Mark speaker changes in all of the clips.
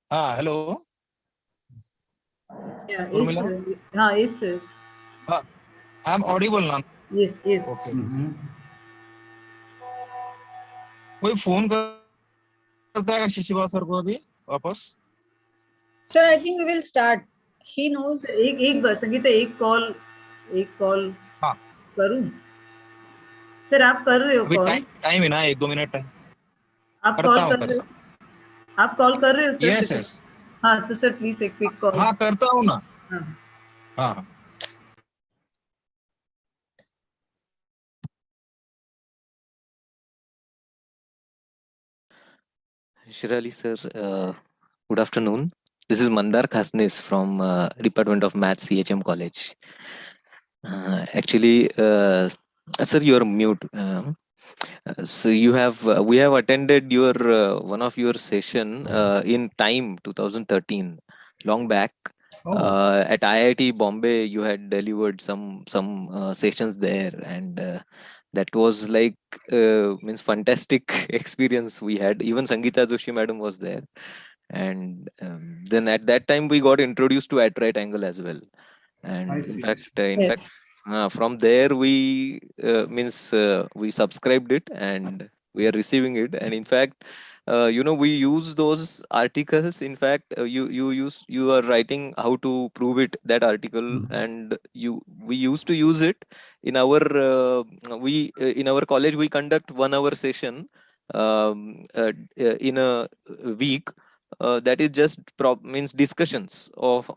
Speaker 1: Hello.
Speaker 2: Yeah, yes, sir. Yes, sir.
Speaker 1: I'm audible now.
Speaker 2: Yes, yes.
Speaker 1: Okay. कोई phone करता है शिशिबा sir को अभी वापस?
Speaker 3: Sir, I think we will start. He knows.
Speaker 2: एक बार संगीता एक कॉल
Speaker 1: हाँ
Speaker 2: करूं? सर आप कर रहे हो
Speaker 1: अभी
Speaker 2: कॉल?
Speaker 1: टाइम है ना, 1-2 मिनट टाइम
Speaker 2: आप कॉल कर रहे हो? आप कॉल कर रहे हो सर?
Speaker 1: यस यस
Speaker 2: हाँ तो सर प्लीज एक क्विक कॉल.
Speaker 1: हाँ करता हूँ ना.
Speaker 2: हाँ.
Speaker 1: हाँ
Speaker 4: Shirali sir, good afternoon. This is Mandar Khasnis from Department of Maths, CHM College. Actually, sir, you are mute. So we have attended your one of your session in time 2013, long back. At IIT Bombay, you had delivered some sessions there, and that was like means fantastic experience we had. Even Sangeeta Joshi madam was there, and then at that time we got introduced to at right angle as well. And in fact, from there we we subscribed it and we are receiving it. And in fact, we use those articles. In fact, you are writing how to prove it, that article, and we used to use it in our in our college. We conduct 1 hour session in a week. That is just means discussions of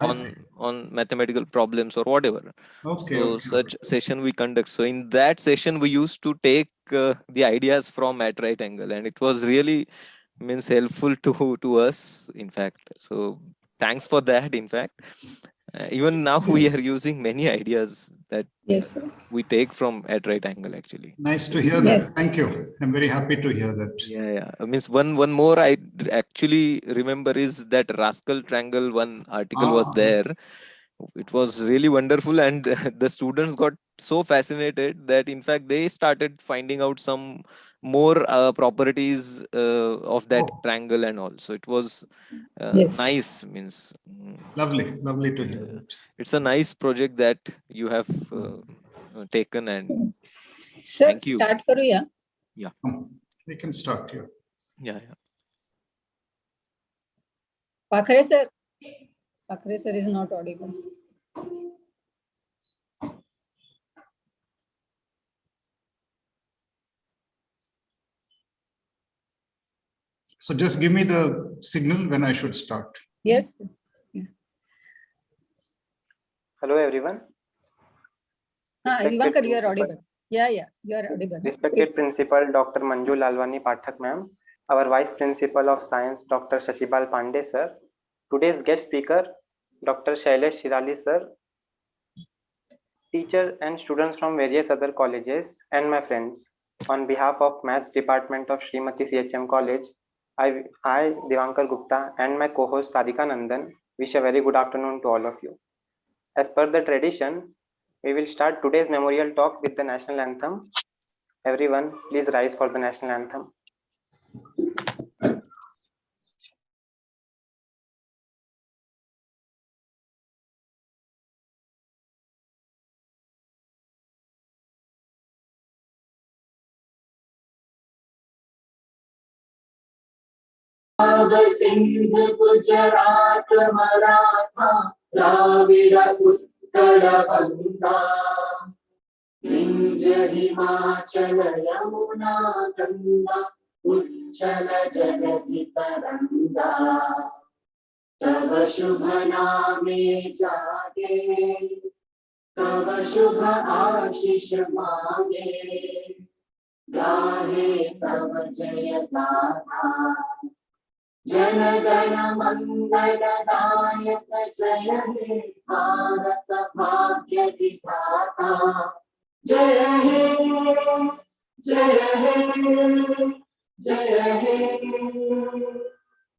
Speaker 4: on mathematical problems or whatever. Such session we conduct. So in that session we used to take the ideas from at right angle, and it was really means helpful to us, in fact. So thanks for that. In fact, even now we are using many ideas that we take from at right angle, actually.
Speaker 5: Nice to hear that. Thank you. I'm very happy to hear that.
Speaker 4: Yeah. Means one more I actually remember is that Rascal Triangle, one article was there. It was really wonderful, and the students got so fascinated that in fact they started finding out some more properties of that triangle, and also it was nice. Means
Speaker 5: lovely to hear that.
Speaker 4: It's a nice project that you have taken, and
Speaker 3: Sir,
Speaker 4: thank you.
Speaker 3: start karuya.
Speaker 4: Yeah,
Speaker 5: we can start here.
Speaker 4: Yeah.
Speaker 3: Pakhare sir is not audible.
Speaker 5: So just give me the signal when I should start.
Speaker 3: Yes.
Speaker 6: Hello everyone.
Speaker 3: Ivankar, you are audible. Yeah, you are audible.
Speaker 6: Respected Principal Dr. Manju Lalwani Pathak ma'am, our Vice Principal of Science Dr. Shashibal Pandey sir, today's guest speaker Dr. Shailesh Shirali sir, teachers and students from various other colleges, and my friends. On behalf of Maths Department of Srimati CHM College, I Divankar Gupta and my co-host Sadhika Nandan wish a very good afternoon to all of you. As per the tradition, we will start today's memorial talk with the national anthem. Everyone, please rise for the national anthem.
Speaker 7: Sindhu Gujarat Maratha Dravida Uttara Banga Vindhya Himachala Yamuna Ganga Uchala Jagati Taranga Tava Shubha Name Jage Tava Shubha Ashish Mange Gahe Tava Jaya Gatha Janagana Mangala Dayaka Jaya He Bharata Bhagya Vidhata Jaya He Jaya He Jaya He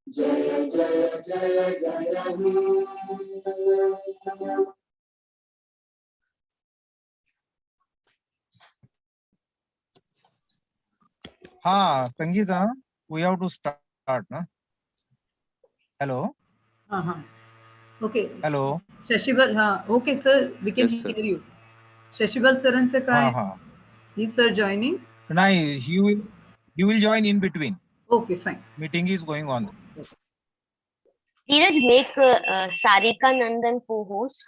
Speaker 7: Jaya Jaya Jaya Jaya He.
Speaker 1: Sangeeta, we have to start, na? Hello.
Speaker 2: Uh-huh. Okay.
Speaker 1: Hello.
Speaker 2: Shashibal, okay, sir, we can
Speaker 4: Yes, sir.
Speaker 2: hear you. Shashibal sir and
Speaker 1: हाँ
Speaker 2: Sakai,
Speaker 1: हाँ
Speaker 2: is sir joining?
Speaker 1: नहीं, he will join in between.
Speaker 2: Okay, fine.
Speaker 1: Meeting is going on.
Speaker 8: Dheeraj, make Sarika Nandan co-host.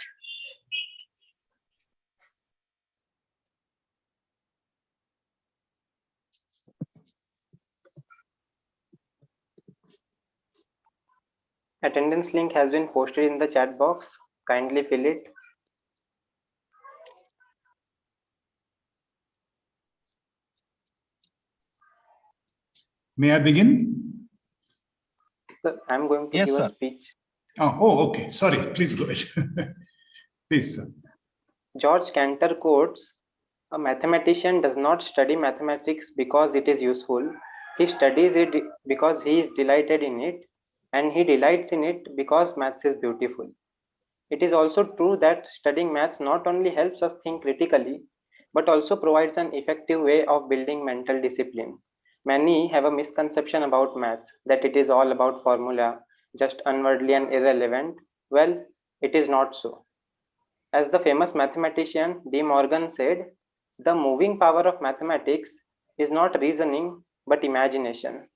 Speaker 6: Attendance link has been posted in the chat box. Kindly fill it.
Speaker 5: May I begin?
Speaker 6: Sir, I'm going to
Speaker 1: Yes,
Speaker 6: give a
Speaker 1: sir.
Speaker 6: speech.
Speaker 5: Okay. Sorry. Please go ahead. Please, sir.
Speaker 6: George Cantor quotes, "A mathematician does not study mathematics because it is useful. He studies it because he is delighted in it, and he delights in it because maths is beautiful." It is also true that studying maths not only helps us think critically, but also provides an effective way of building mental discipline. Many have a misconception about maths, that it is all about formula, just unworldly and irrelevant. Well, it is not so. As the famous mathematician De Morgan said, the moving power of mathematics is not reasoning but imagination.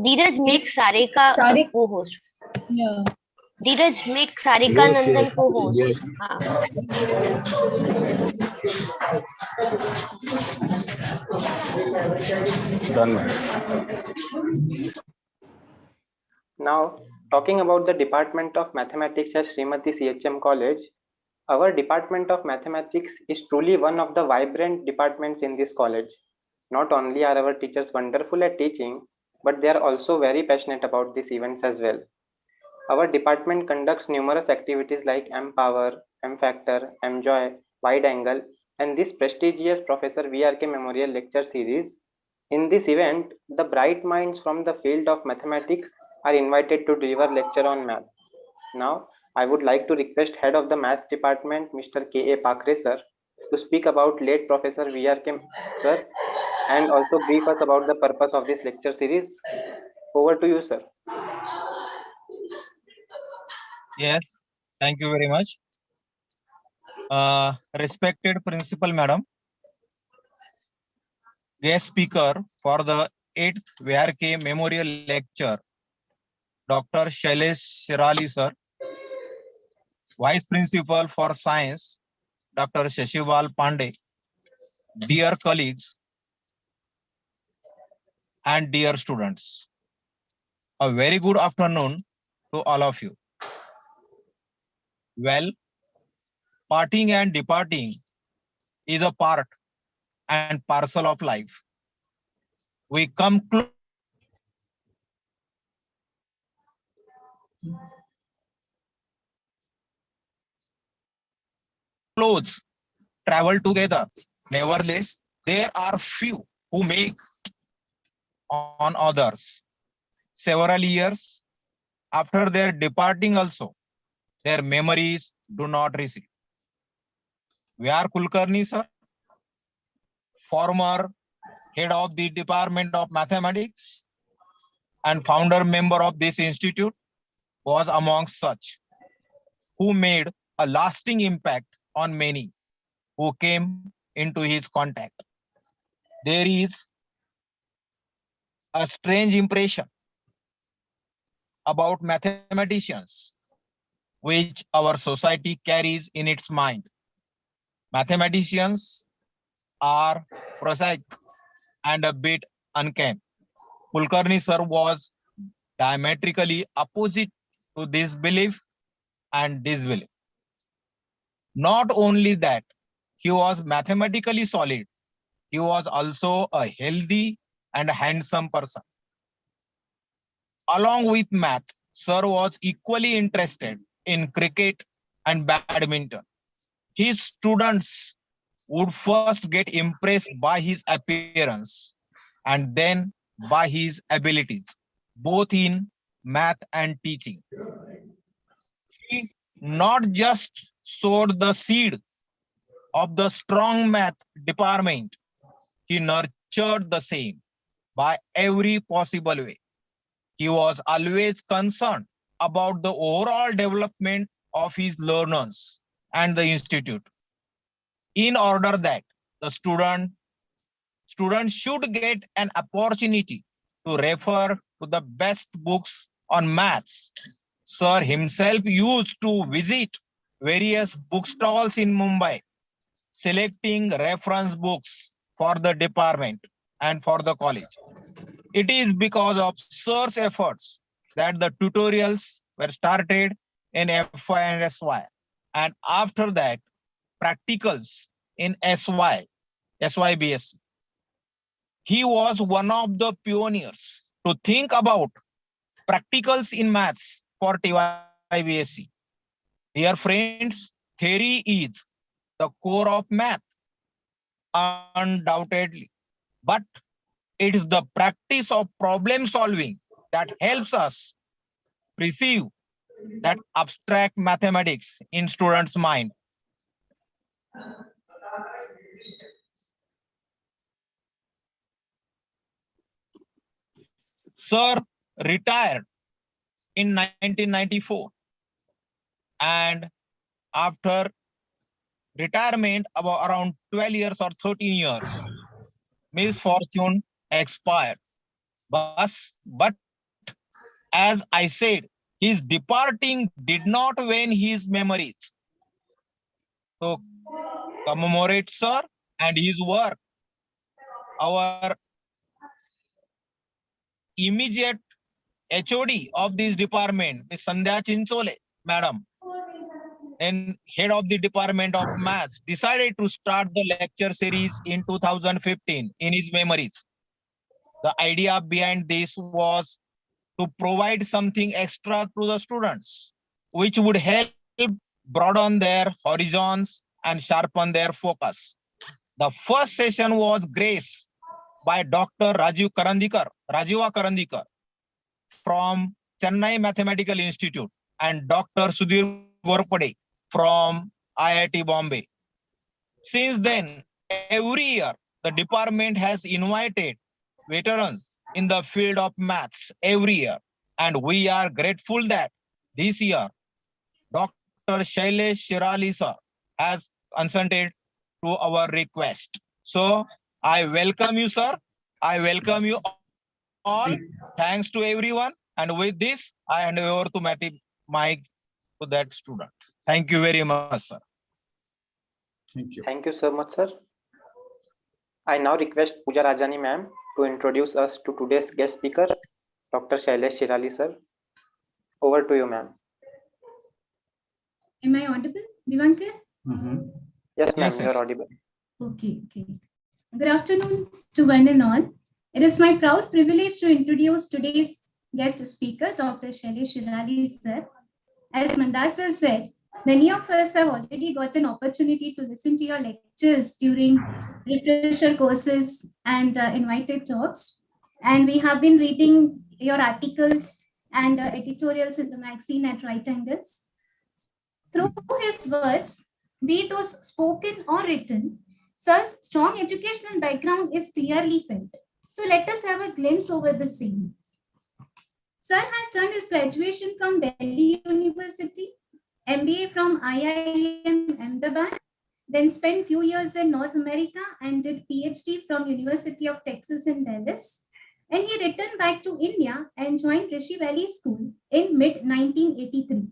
Speaker 8: Dheeraj, make Sarika
Speaker 3: Sarik-
Speaker 8: co-host.
Speaker 3: Yeah.
Speaker 8: Dheeraj, make Sarika Nandan co-host.
Speaker 6: Now, talking about the Department of Mathematics at Srimati CHM College, our Department of Mathematics is truly one of the vibrant departments in this college. Not only are our teachers wonderful at teaching, but they are also very passionate about these events as well. Our department conducts numerous activities like M-Power, M-Factor, M-Joy, Wide Angle, and this prestigious Professor VRK Memorial Lecture Series. In this event, the bright minds from the field of mathematics are invited to deliver lecture on math. Now, I would like to request Head of the Maths Department, Mr. K.A. Pakre sir, to speak about late Professor VRK sir and also brief us about the purpose of this lecture series. Over to you, sir.
Speaker 1: Yes, thank you very much. Respected Principal Madam, guest speaker for the 8th VRK Memorial Lecture, Dr. Shailesh Shirali sir, Vice Principal for Science, Dr. Shashival Pandey, dear colleagues and dear students, a very good afternoon to all of you. Well, parting and departing is a part and parcel of life. We come close, travel together. Nevertheless, there are few who make on others. Several years after their departing also, their memories do not recede. We are Kulkarni sir, former head of the Department of Mathematics and founder member of this institute, was among such who made a lasting impact on many who came into his contact. There is a strange impression about mathematicians which our society carries in its mind. Mathematicians are prosaic and a bit uncanny. Kulkarni sir was diametrically opposite to this belief and disbelief. Not only that, he was mathematically solid, he was also a healthy and handsome person. Along with math, sir was equally interested in cricket and badminton. His students would first get impressed by his appearance and then by his abilities, both in math and teaching. He not just sowed the seed of the strong math department, he nurtured the same by every possible way. He was always concerned about the overall development of his learners and the institute, in order that the students should get an opportunity to refer to the best books on maths. Sir himself used to visit various bookstalls in Mumbai, selecting reference books for the department and for the college. It is because of Sir's efforts that the tutorials were started in FY and SY. And after that, practicals in SYBS. He was one of the pioneers to think about practicals in maths for TYBSc. Dear friends, theory is the core of math, undoubtedly. But it is the practice of problem solving that helps us perceive that abstract mathematics in students' mind. Sir retired in 1994, and after retirement about around 12 years or 13 years, misfortune expired. But as I said, his departing did not wane his memories. To commemorate Sir and his work, our immediate HOD of this department, Ms. Sandhya Chinchole, madam, and head of the Department of Maths, decided to start the lecture series in 2015 in his memories. The idea behind this was to provide something extra to the students, which would help broaden their horizons and sharpen their focus. The first session was Grace by Dr. Rajiva Karandikar from Chennai Mathematical Institute and Dr. Sudhir Gorpade from IIT Bombay. Since then, every year, the department has invited veterans in the field of maths every year. And we are grateful that this year, Dr. Shailesh Shirali sir has consented to our request. So I welcome you, sir. I welcome you all. Thanks to everyone. And with this, I hand over to Mike to that student. Thank you very much, sir.
Speaker 5: Thank you.
Speaker 6: Thank you so much, sir. I now request Pooja Rajani ma'am to introduce us to today's guest speaker, Dr. Shailesh Shirali sir. Over to you, ma'am.
Speaker 9: Am I audible, Divankar?
Speaker 6: Yes, ma'am,
Speaker 1: Yes,
Speaker 6: you
Speaker 1: yes.
Speaker 6: are audible.
Speaker 9: Okay. Good afternoon to one and all. It is my proud privilege to introduce today's guest speaker, Dr. Shailesh Shirali sir. As Mandas has said, many of us have already got an opportunity to listen to your lectures during refresher courses and invited talks. And we have been reading your articles and editorials in the magazine at right angles. Through his words, be those spoken or written, Sir's strong educational background is clearly felt. So let us have a glimpse over the same. Sir has done his graduation from Delhi University, MBA from IIM Ahmedabad, then spent few years in North America and did PhD from University of Texas in Dallas. And he returned back to India and joined Rishi Valley School in mid-1983.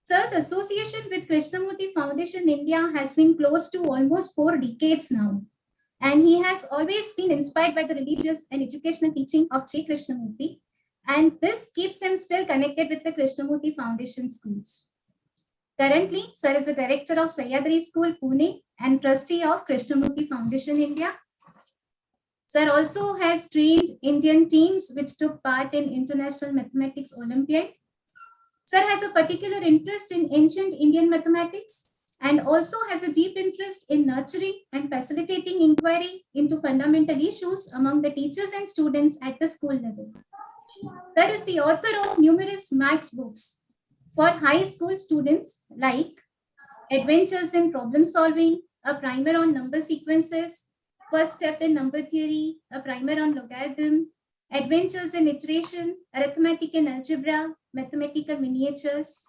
Speaker 9: Sir's association with Krishnamurti Foundation India has been close to almost 4 decades now. And he has always been inspired by the religious and educational teaching of J. Krishnamurti. And this keeps him still connected with the Krishnamurti Foundation schools. Currently, Sir is a director of Sahyadri School, Pune, and trustee of Krishnamurti Foundation India. Sir also has trained Indian teams which took part in International Mathematics Olympiad. Sir has a particular interest in ancient Indian mathematics and also has a deep interest in nurturing and facilitating inquiry into fundamental issues among the teachers and students at the school level. Sir is the author of numerous maths books for high school students like Adventures in Problem Solving, a primer on number sequences, First Step in Number Theory, a primer on logarithm, Adventures in Iteration, Arithmetic and Algebra, Mathematical Miniatures.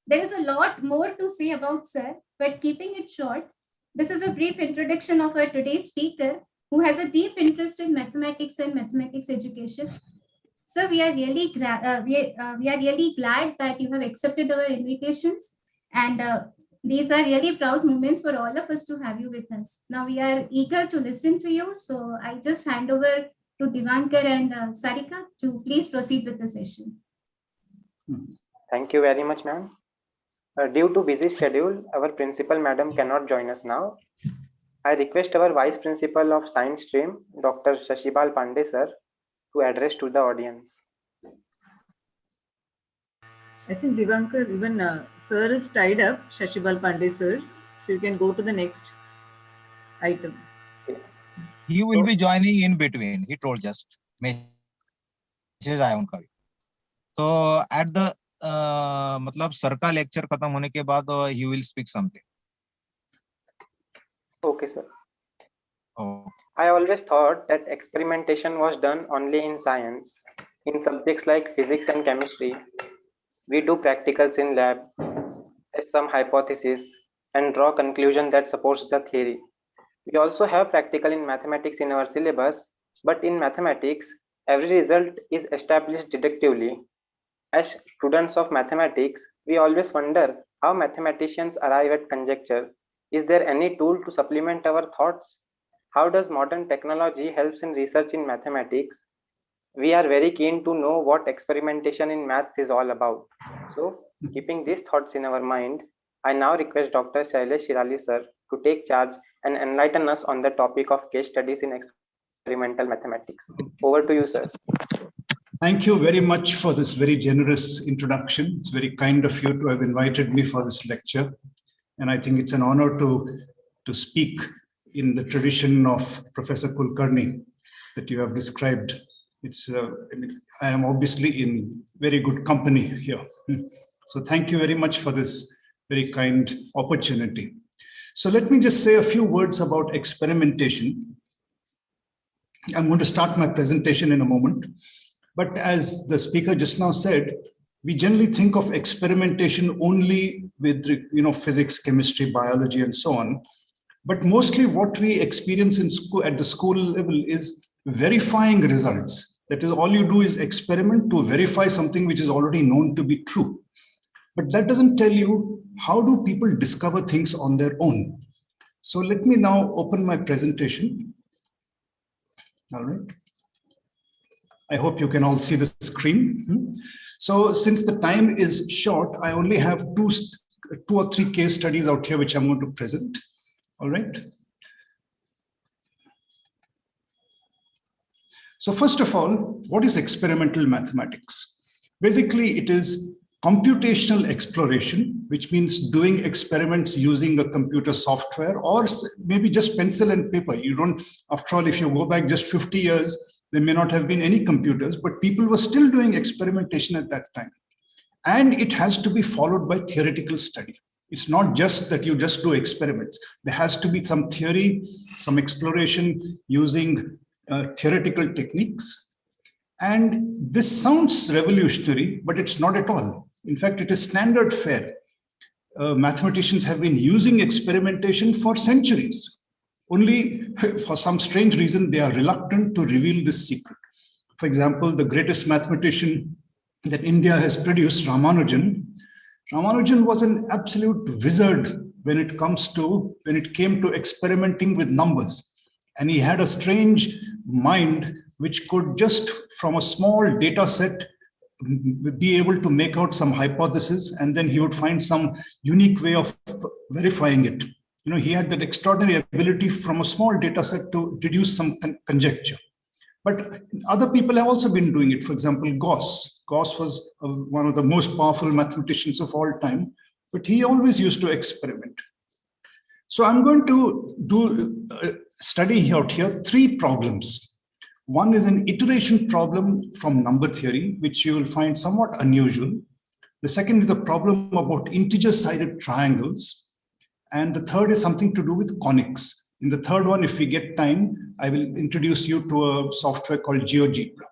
Speaker 9: There is a lot more to say about Sir, but keeping it short, this is a brief introduction of our today's speaker, who has a deep interest in mathematics and mathematics education. Sir, we are really glad that you have accepted our invitations, and these are really proud moments for all of us to have you with us. Now we are eager to listen to you, so I just hand over to Divankar and Sarika to please proceed with the session.
Speaker 6: Thank you very much, ma'am. Due to busy schedule, our principal madam cannot join us now. I request our vice principal of science stream, Dr. Shashibal Pandey sir, to address to the audience.
Speaker 2: I think Divankar, even sir is tied up, Shashibal Pandey sir. So you can go to the next item.
Speaker 1: He will be joining in between. He told just message आया उनका भी. So at the मतलब sir का lecture खत्म होने के बाद he will speak something.
Speaker 6: Okay, sir.
Speaker 1: Oh.
Speaker 6: I always thought that experimentation was done only in science. In subjects like physics and chemistry, we do practicals in lab, test some hypothesis, and draw conclusion that supports the theory. We also have practical in mathematics in our syllabus, but in mathematics, every result is established deductively. As students of mathematics, we always wonder how mathematicians arrive at conjecture. Is there any tool to supplement our thoughts? How does modern technology helps in research in mathematics? We are very keen to know what experimentation in maths is all about. So, keeping these thoughts in our mind, I now request Dr. Shailesh Shirali sir to take charge and enlighten us on the topic of case studies in experimental mathematics. Over to you, sir.
Speaker 5: Thank you very much for this very generous introduction. It's very kind of you to have invited me for this lecture. And I think it's an honor to speak in the tradition of Professor Kulkarni that you have described. I am obviously in very good company here. So thank you very much for this very kind opportunity. So let me just say a few words about experimentation. I'm going to start my presentation in a moment. But as the speaker just now said, we generally think of experimentation only with physics, chemistry, biology, and so on. But mostly what we experience in school at the school level is verifying results. That is, all you do is experiment to verify something which is already known to be true. But that doesn't tell you how do people discover things on their own. So let me now open my presentation. All right. I hope you can all see the screen. So since the time is short, I only have two or three case studies out here which I'm going to present. All right. So first of all, what is experimental mathematics? Basically, it is computational exploration, which means doing experiments using a computer software or maybe just pencil and paper. You don't, after all, if you go back just 50 years, there may not have been any computers, but people were still doing experimentation at that time. And it has to be followed by theoretical study. It's not just that you just do experiments. There has to be some theory, some exploration using theoretical techniques. And this sounds revolutionary, but it's not at all. In fact, it is standard fare. Mathematicians have been using experimentation for centuries. Only for some strange reason, they are reluctant to reveal this secret. For example, the greatest mathematician that India has produced, Ramanujan was an absolute wizard when it came to experimenting with numbers. And he had a strange mind which could just from a small data set be able to make out some hypothesis, and then he would find some unique way of verifying it. He had that extraordinary ability from a small data set to deduce some conjecture. But other people have also been doing it. For example, Gauss. Gauss was one of the most powerful mathematicians of all time, but he always used to experiment. So I'm going to do a study out here, three problems. One is an iteration problem from number theory, which you will find somewhat unusual. The second is a problem about integer-sided triangles. And the third is something to do with conics. In the third one, if we get time, I will introduce you to a software called GeoGebra.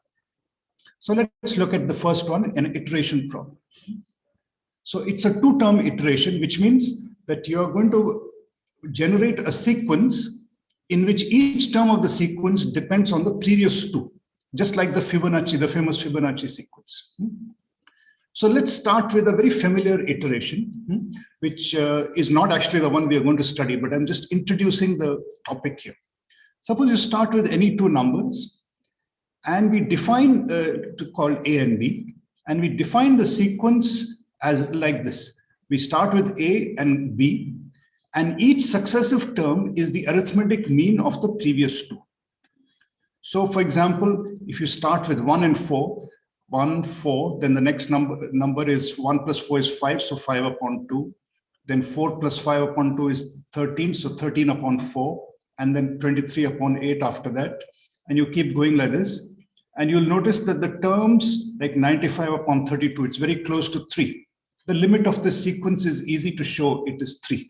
Speaker 5: So let's look at the first one, an iteration problem. So it's a two-term iteration, which means that you are going to generate a sequence in which each term of the sequence depends on the previous two, just like the Fibonacci, the famous Fibonacci sequence. So let's start with a very familiar iteration, which is not actually the one we are going to study, but I'm just introducing the topic here. Suppose you start with any two numbers, and we define to call A and B, and we define the sequence as like this. We start with A and B, and each successive term is the arithmetic mean of the previous two. So for example, if you start with 1 and 4, 1, 4, then the next number is 1 plus 4 is 5, so 5 upon 2. Then 4 plus 5 upon 2 is 13, so 13 upon 4. And then 23 upon 8 after that. And you keep going like this. And you'll notice that the terms like 95 upon 32, it's very close to 3. The limit of this sequence is easy to show, it is 3.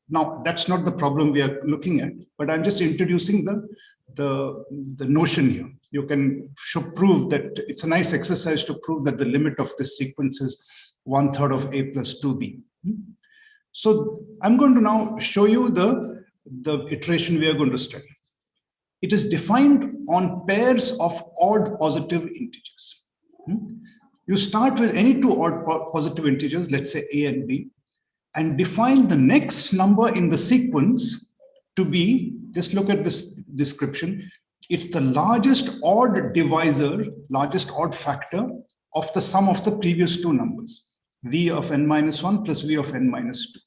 Speaker 5: Now, that's not the problem we are looking at, but I'm just introducing the notion here. You can prove that it's a nice exercise to prove that the limit of this sequence is 1/3 of A plus 2B. So I'm going to now show you the iteration we are going to study. It is defined on pairs of odd positive integers. You start with any two odd positive integers, let's say A and B, and define the next number in the sequence to be, just look at this description, it's the largest odd divisor, largest odd factor of the sum of the previous two numbers, V of n minus 1 plus V of n minus 2,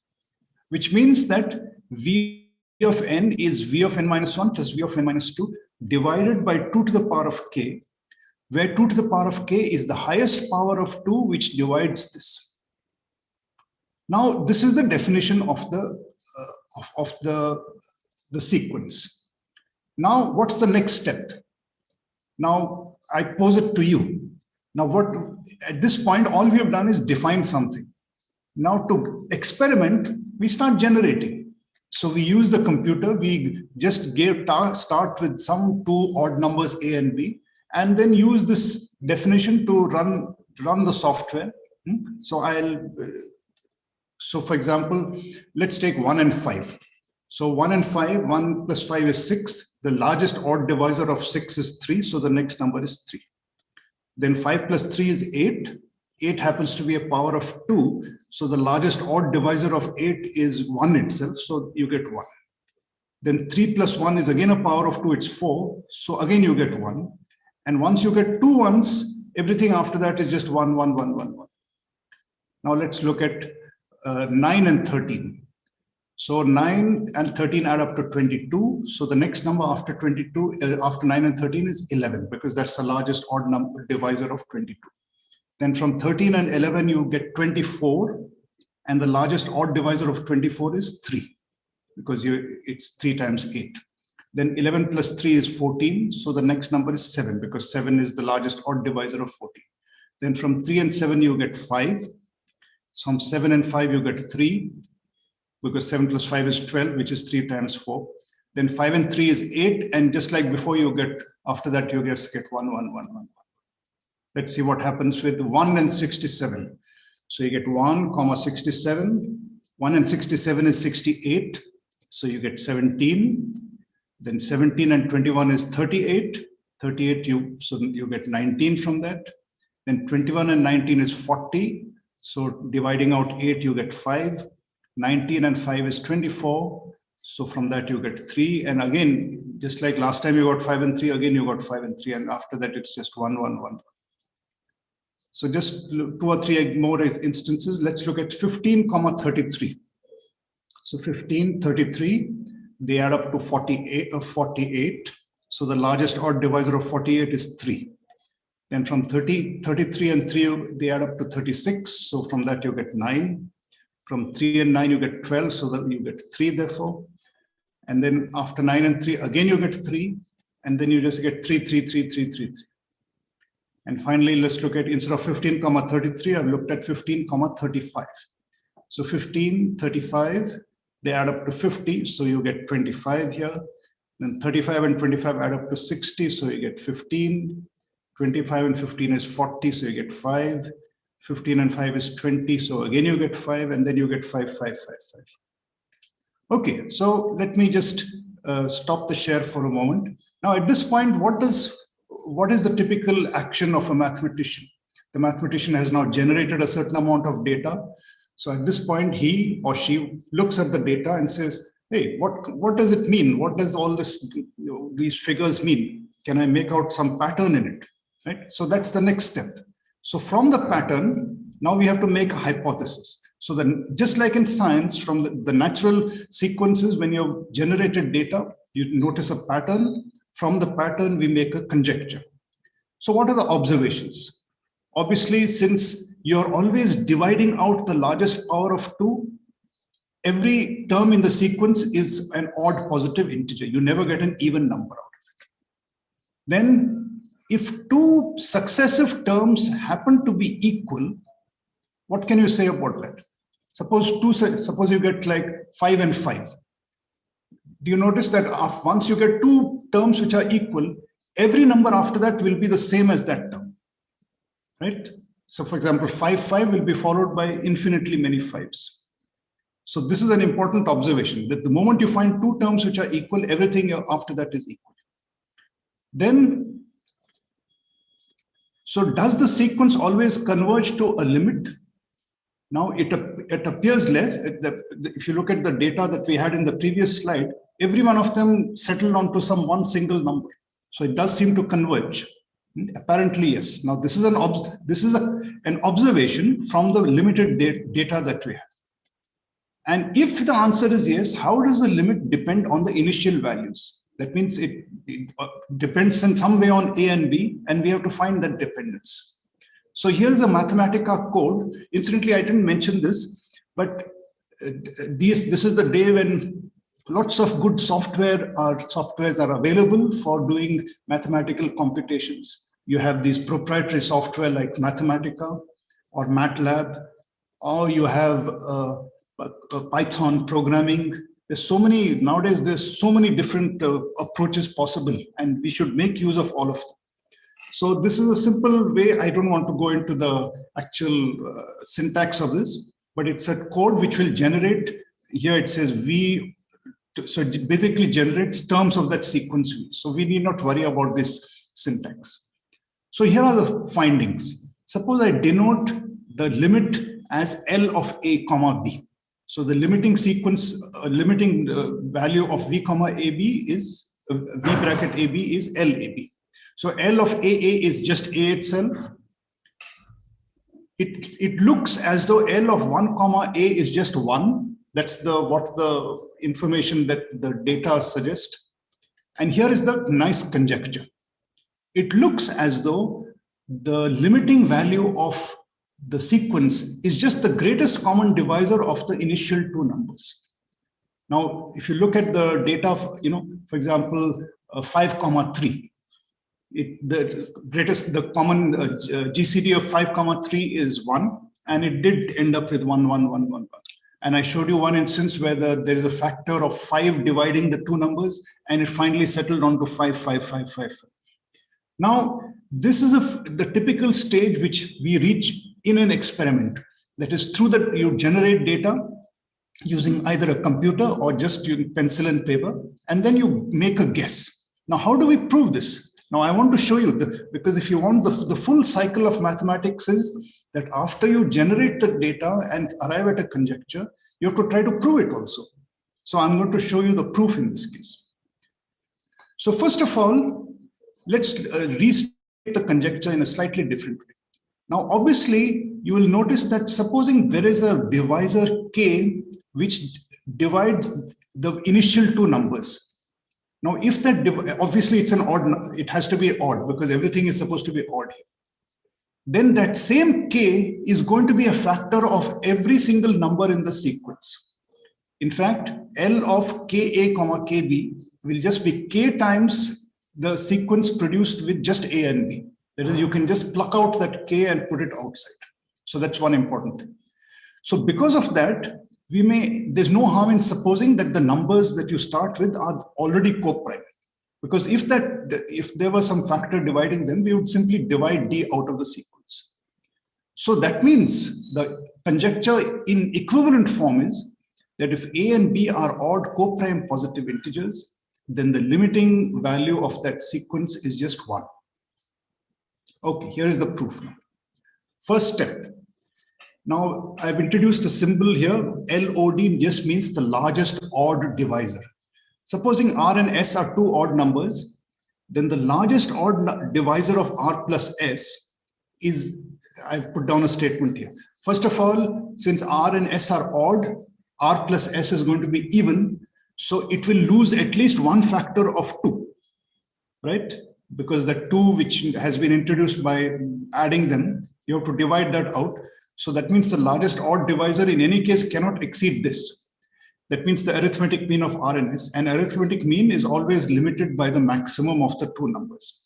Speaker 5: which means that V of n is V of n minus 1 plus V of n minus 2 divided by 2 to the power of k, where 2 to the power of k is the highest power of 2, which divides this. Now, this is the definition of the sequence. Now, what's the next step? Now, I pose it to you. Now, at this point, all we have done is define something. Now, to experiment, we start generating. So we use the computer. We just start with some two odd numbers A and B, and then use this definition to run the software. So for example, let's take 1 and 5. So 1 and 5, 1 plus 5 is 6. The largest odd divisor of 6 is 3. So the next number is 3. Then 5 plus 3 is 8. 8 happens to be a power of 2. So the largest odd divisor of 8 is 1 itself. So you get 1. Then 3 plus 1 is again a power of 2. It's 4. So again you get 1. And once you get 2 ones, everything after that is just 1, 1, 1, 1, 1. Now let's look at 9 and 13. So 9 and 13 add up to 22. So the next number after 22, after 9 and 13 is 11, because that's the largest odd number divisor of 22. Then from 13 and 11, you get 24. And the largest odd divisor of 24 is 3, because it's 3 times 8. Then 11 plus 3 is 14. So the next number is 7, because 7 is the largest odd divisor of 14. Then from 3 and 7, you get 5. From 7 and 5, you get 3, because 7 plus 5 is 12, which is 3 times 4. Then 5 and 3 is 8. And just like before, after that, you just get 1, 1, 1, 1, 1. Let's see what happens with 1 and 67. So you get 1, comma 67. 1 and 67 is 68. So you get 17. Then 17 and 21 is 38. 38, so you get 19 from that. Then 21 and 19 is 40. So dividing out 8, you get 5. 19 and 5 is 24. So from that, you get 3. And again, just like last time you got 5 and 3, again, you got 5 and 3. And after that, it's just 1, 1, 1. So just 2 or 3 more instances. Let's look at 15, comma 33. So 15, 33, they add up to 48. So the largest odd divisor of 48 is 3. Then from 33 and 3, they add up to 36. So from that, you get 9. From 3 and 9, you get 12. So that you get 3, therefore. And then after 9 and 3, again, you get 3. and then you just get 3, 3, 3, 3, 3, 3. And finally, let's look at, instead of 15, 33, I've looked at 15, 35. So 15, 35, they add up to 50, so you get 25 here. Then 35 and 25 add up to 60, so you get 15. 25 and 15 is 40, so you get 5. 15 and 5 is 20, so again you get 5, and then you get 5, 5, 5, 5. Okay, so let me just stop the share for a moment. Now at this point, what is the typical action of a mathematician? The mathematician has now generated a certain amount of data. So at this point, he or she looks at the data and says, hey, what does it mean? What does all this, these figures mean? Can I make out some pattern in it? Right? So that's the next step. So from the pattern, now we have to make a hypothesis. So then, just like in science, from the natural sequences, when you've generated data, you notice a pattern. From the pattern, we make a conjecture. So what are the observations? Obviously, since you're always dividing out the largest power of 2, every term in the sequence is an odd positive integer. You never get an even number out of it. Then, if 2 successive terms happen to be equal, what can you say about that? Suppose you get like 5 and 5. Do you notice that once you get 2 terms which are equal, every number after that will be the same as that term, right? So for example, 5, 5 will be followed by infinitely many 5s. So this is an important observation, that the moment you find 2 terms which are equal, everything after that is equal. Then, so does the sequence always converge to a limit? Now it appears less. If you look at the data that we had in the previous slide, every one of them settled onto some one single number. So it does seem to converge. Apparently, yes. Now this is an observation from the limited data that we have. And if the answer is yes, how does the limit depend on the initial values? That means it depends in some way on A and B, and we have to find that dependence. So here's a Mathematica code. Incidentally, I didn't mention this, but this is the day when lots of good softwares are available for doing mathematical computations. You have these proprietary software like Mathematica or MATLAB, or you have Python programming. There's so many, nowadays there's so many different approaches possible, and we should make use of all of them. So this is a simple way. I don't want to go into the actual syntax of this, but it's a code which will generate, here it says V, so it basically generates terms of that sequence V. So we need not worry about this syntax. So here are the findings. Suppose I denote the limit as L of A comma B. So the limiting sequence, limiting value of V comma AB is, V bracket AB is LAB. So L of AA is just A itself. It looks as though L of 1 comma A is just 1. That's what the information that the data suggest. And here is the nice conjecture. It looks as though the limiting value of the sequence is just the greatest common divisor of the initial 2 numbers. Now, if you look at the data, for example, 5 comma 3. The common GCD of 5 comma 3 is 1, and it did end up with 1, 1, 1, 1, 1. And I showed you one instance where there is a factor of 5 dividing the 2 numbers, and it finally settled onto 5, 5, 5, 5, 5. Now, this is the typical stage which we reach in an experiment. That is, through that you generate data using either a computer or just using pencil and paper, and then you make a guess. Now, how do we prove this? Now, I want to show you, because if you want the full cycle of mathematics is that after you generate the data and arrive at a conjecture, you have to try to prove it also. So I'm going to show you the proof in this case. So first of all, let's restate the conjecture in a slightly different way. Now, obviously, you will notice that supposing there is a divisor k which divides the initial 2 numbers. Now, if that, obviously it's an odd, it has to be odd because everything is supposed to be odd here. Then that same k is going to be a factor of every single number in the sequence. In fact, L of ka comma kb will just be k times the sequence produced with just A and B. That is, you can just pluck out that K and put it outside. So that's one important thing. So because of that, there's no harm in supposing that the numbers that you start with are already co-prime. Because if there was some factor dividing them, we would simply divide D out of the sequence. So that means the conjecture in equivalent form is that if A and B are odd co-prime positive integers, then the limiting value of that sequence is just 1. Okay, here is the proof now. First step. Now I've introduced a symbol here. LOD just means the largest odd divisor. Supposing R and S are two odd numbers, then the largest odd divisor of R plus S is, I've put down a statement here. First of all, since R and S are odd, R plus S is going to be even. So it will lose at least one factor of 2, right? Because the 2 which has been introduced by adding them, you have to divide that out. So that means the largest odd divisor in any case cannot exceed this. That means the arithmetic mean of R and S. And arithmetic mean is always limited by the maximum of the two numbers.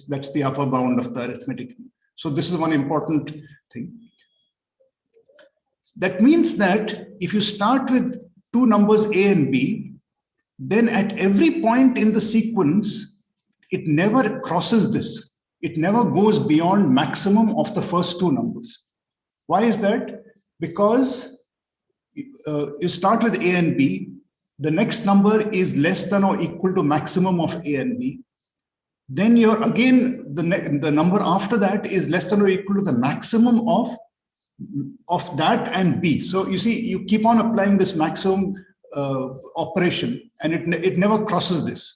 Speaker 5: That's the upper bound of the arithmetic mean. So this is one important thing. That means that if you start with two numbers A and B, then at every point in the sequence, it never crosses this. It never goes beyond maximum of the first two numbers. Why is that? Because you start with A and B, the next number is less than or equal to maximum of A and B. Then you're again, the number after that is less than or equal to the maximum of that and B. So you see, you keep on applying this maximum operation and it never crosses this.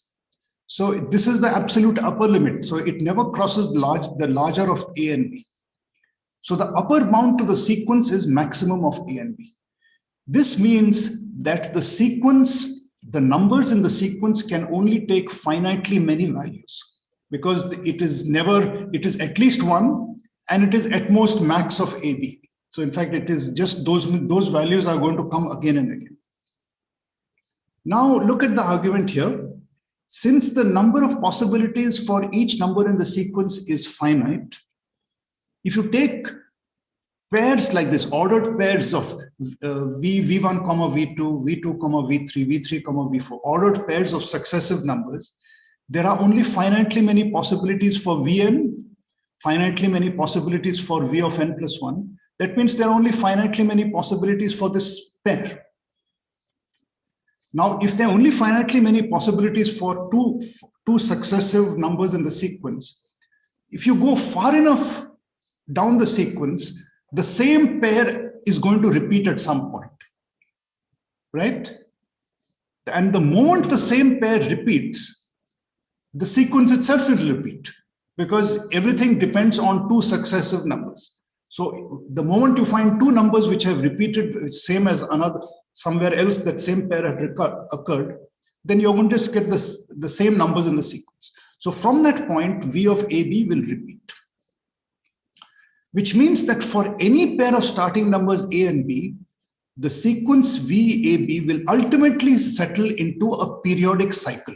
Speaker 5: So this is the absolute upper limit. So it never crosses the larger of A and B. So the upper bound to the sequence is maximum of A and B. This means that the sequence, the numbers in the sequence can only take finitely many values because it is at least 1 and it is at most max of AB. So in fact, it is just those values are going to come again and again. Now look at the argument here. Since the number of possibilities for each number in the sequence is finite, if you take pairs like this, ordered pairs of V1, V2, V2, V3, V3, V4, ordered pairs of successive numbers, there are only finitely many possibilities for Vn, finitely many possibilities for V of n plus 1. That means there are only finitely many possibilities for this pair. Now, if there are only finitely many possibilities for two successive numbers in the sequence, if you go far enough down the sequence, the same pair is going to repeat at some point, right? And the moment the same pair repeats, the sequence itself will repeat because everything depends on two successive numbers. So the moment you find two numbers which have repeated same as another, somewhere else that same pair had occurred, then you're going to just get the same numbers in the sequence. So from that point, V of AB will repeat. Which means that for any pair of starting numbers A and B, the sequence VAB will ultimately settle into a periodic cycle.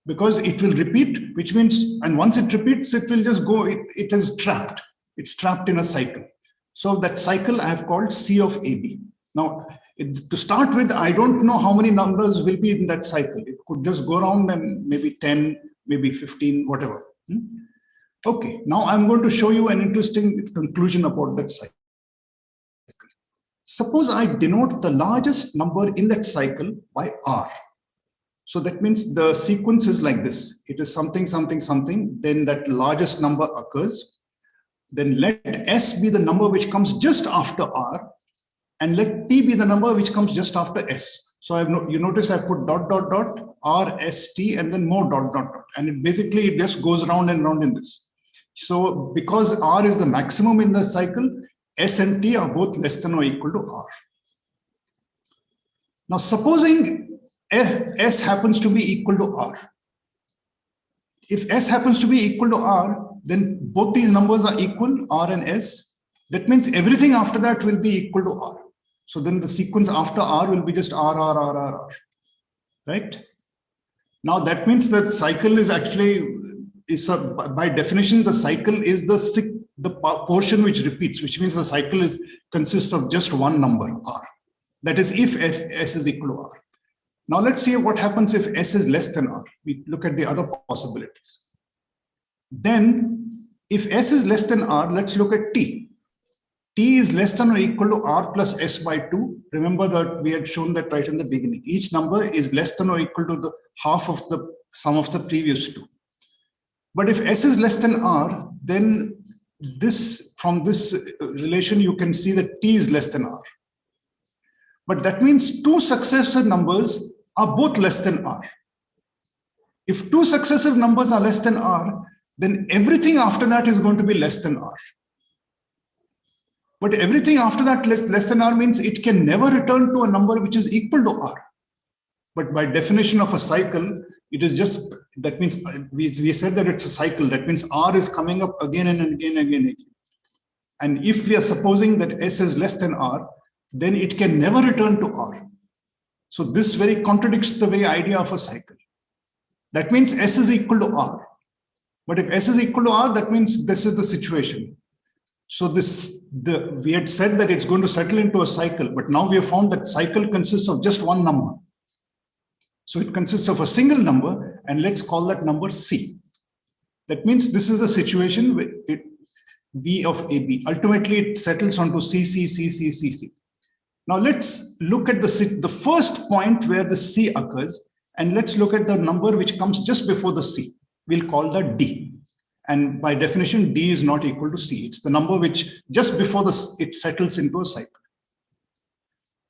Speaker 5: Because it will repeat, which means, and once it repeats, it will just go, it is trapped. It's trapped in a cycle. So that cycle I have called C of AB. Now, to start with, I don't know how many numbers will be in that cycle. It could just go around and maybe 10, maybe 15, whatever. Okay, now I'm going to show you an interesting conclusion about that cycle. Suppose I denote the largest number in that cycle by R. So that means the sequence is like this. It is something, something, something. Then that largest number occurs. Then let S be the number which comes just after R. And let T be the number which comes just after S. So you notice I put dot, dot, dot, R, S, T, and then more dot, dot, dot. And it just goes round and round in this. So because R is the maximum in the cycle, S and T are both less than or equal to R. Now, supposing S happens to be equal to R. If S happens to be equal to R, then both these numbers are equal, R and S. That means everything after that will be equal to R. So then the sequence after R will be just R, R, R, R, R, right? Now that means that cycle is actually, by definition, the cycle is the portion which repeats, which means the cycle consists of just one number, r. That is if s is equal to r. Now let's see what happens if s is less than r. We look at the other possibilities. Then if s is less than r, let's look at t. T is less than or equal to r plus s by 2. Remember that we had shown that right in the beginning. Each number is less than or equal to the half of the sum of the previous two. But if s is less than r, then from this relation, you can see that t is less than r. But that means two successive numbers are both less than r. If two successive numbers are less than r, then everything after that is going to be less than r. But everything after that less than r means it can never return to a number which is equal to r. But by definition of a cycle, it is just, that means we said that it's a cycle. That means r is coming up again and again and again. And if we are supposing that s is less than r, then it can never return to r. So this very contradicts the very idea of a cycle. That means s is equal to r. But if s is equal to r, that means this is the situation. So we had said that it's going to settle into a cycle, but now we have found that cycle consists of just one number. So it consists of a single number, and let's call that number c. That means this is the situation with v of ab. Ultimately, it settles onto c, c, c, c, c, c. Now let's look at the first point where the c occurs, and let's look at the number which comes just before the c. We'll call that d. And by definition, d is not equal to c. It's the number which just before it settles into a cycle.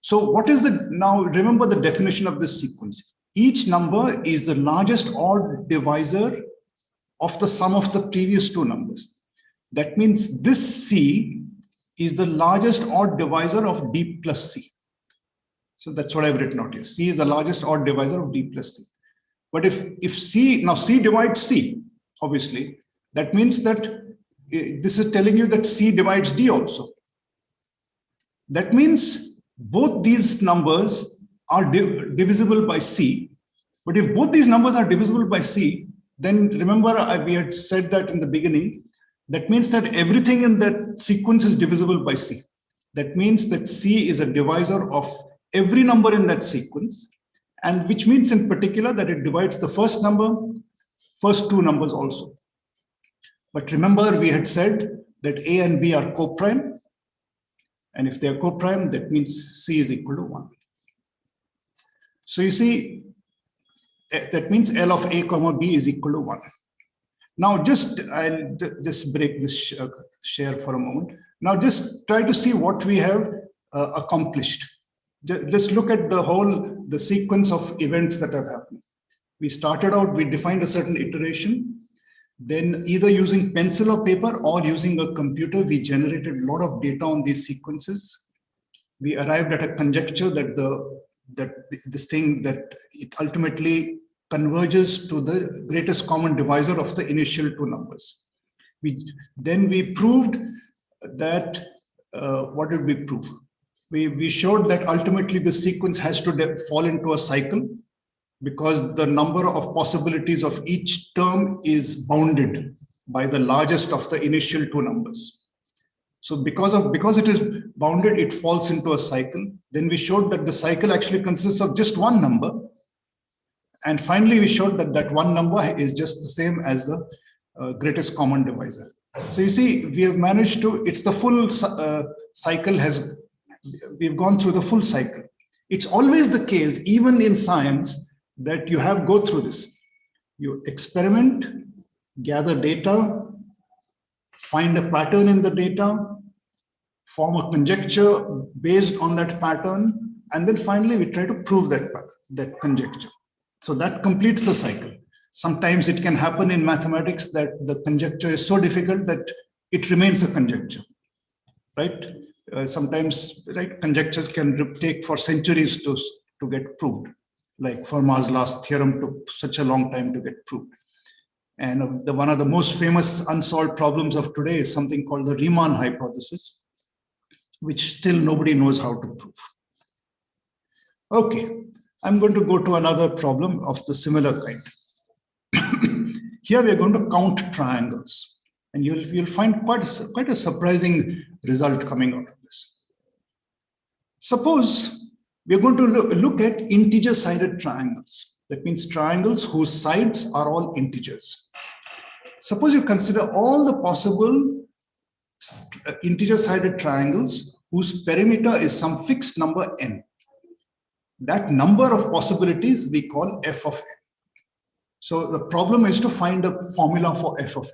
Speaker 5: So what is now remember the definition of this sequence. Each number is the largest odd divisor of the sum of the previous two numbers. That means this c is the largest odd divisor of d plus c. So that's what I've written out here. C is the largest odd divisor of d plus c. But if c divides c, obviously, that means that this is telling you that c divides d also. That means both these numbers are divisible by c. But if both these numbers are divisible by c, then remember we had said that in the beginning, that means that everything in that sequence is divisible by c. That means that c is a divisor of every number in that sequence, and which means in particular that it divides the first two numbers also. But remember, we had said that a and b are co-prime, and if they are co-prime, that means c is equal to 1. So you see, that means L of a comma b is equal to 1. Now I'll just break this share for a moment. Now just try to see what we have accomplished. Just look at the sequence of events that have happened. We started out, we defined a certain iteration. Then either using pencil or paper or using a computer, we generated a lot of data on these sequences. We arrived at a conjecture that it ultimately converges to the greatest common divisor of the initial two numbers. Then we proved that, what did we prove? We showed that ultimately the sequence has to fall into a cycle because the number of possibilities of each term is bounded by the largest of the initial two numbers. So because it is bounded, it falls into a cycle. Then we showed that the cycle actually consists of just one number. And finally, we showed that that one number is just the same as the greatest common divisor. So you see, we have managed to, it's the full cycle we've gone through the full cycle. It's always the case, even in science, that you go through this. You experiment, gather data, find a pattern in the data, form a conjecture based on that pattern, and then finally we try to prove that conjecture. So that completes the cycle. Sometimes it can happen in mathematics that the conjecture is so difficult that it remains a conjecture, right? Sometimes, right, conjectures can take for centuries to get proved. Like Fermat's last theorem took such a long time to get proved. And one of the most famous unsolved problems of today is something called the Riemann hypothesis, which still nobody knows how to prove. Okay, I'm going to go to another problem of the similar kind. Here we are going to count triangles, and you'll find quite a surprising result coming out of this. Suppose we are going to look at integer-sided triangles. That means triangles whose sides are all integers. Suppose you consider all the possible integer-sided triangles whose perimeter is some fixed number n. That number of possibilities we call f of n. So the problem is to find a formula for f of n.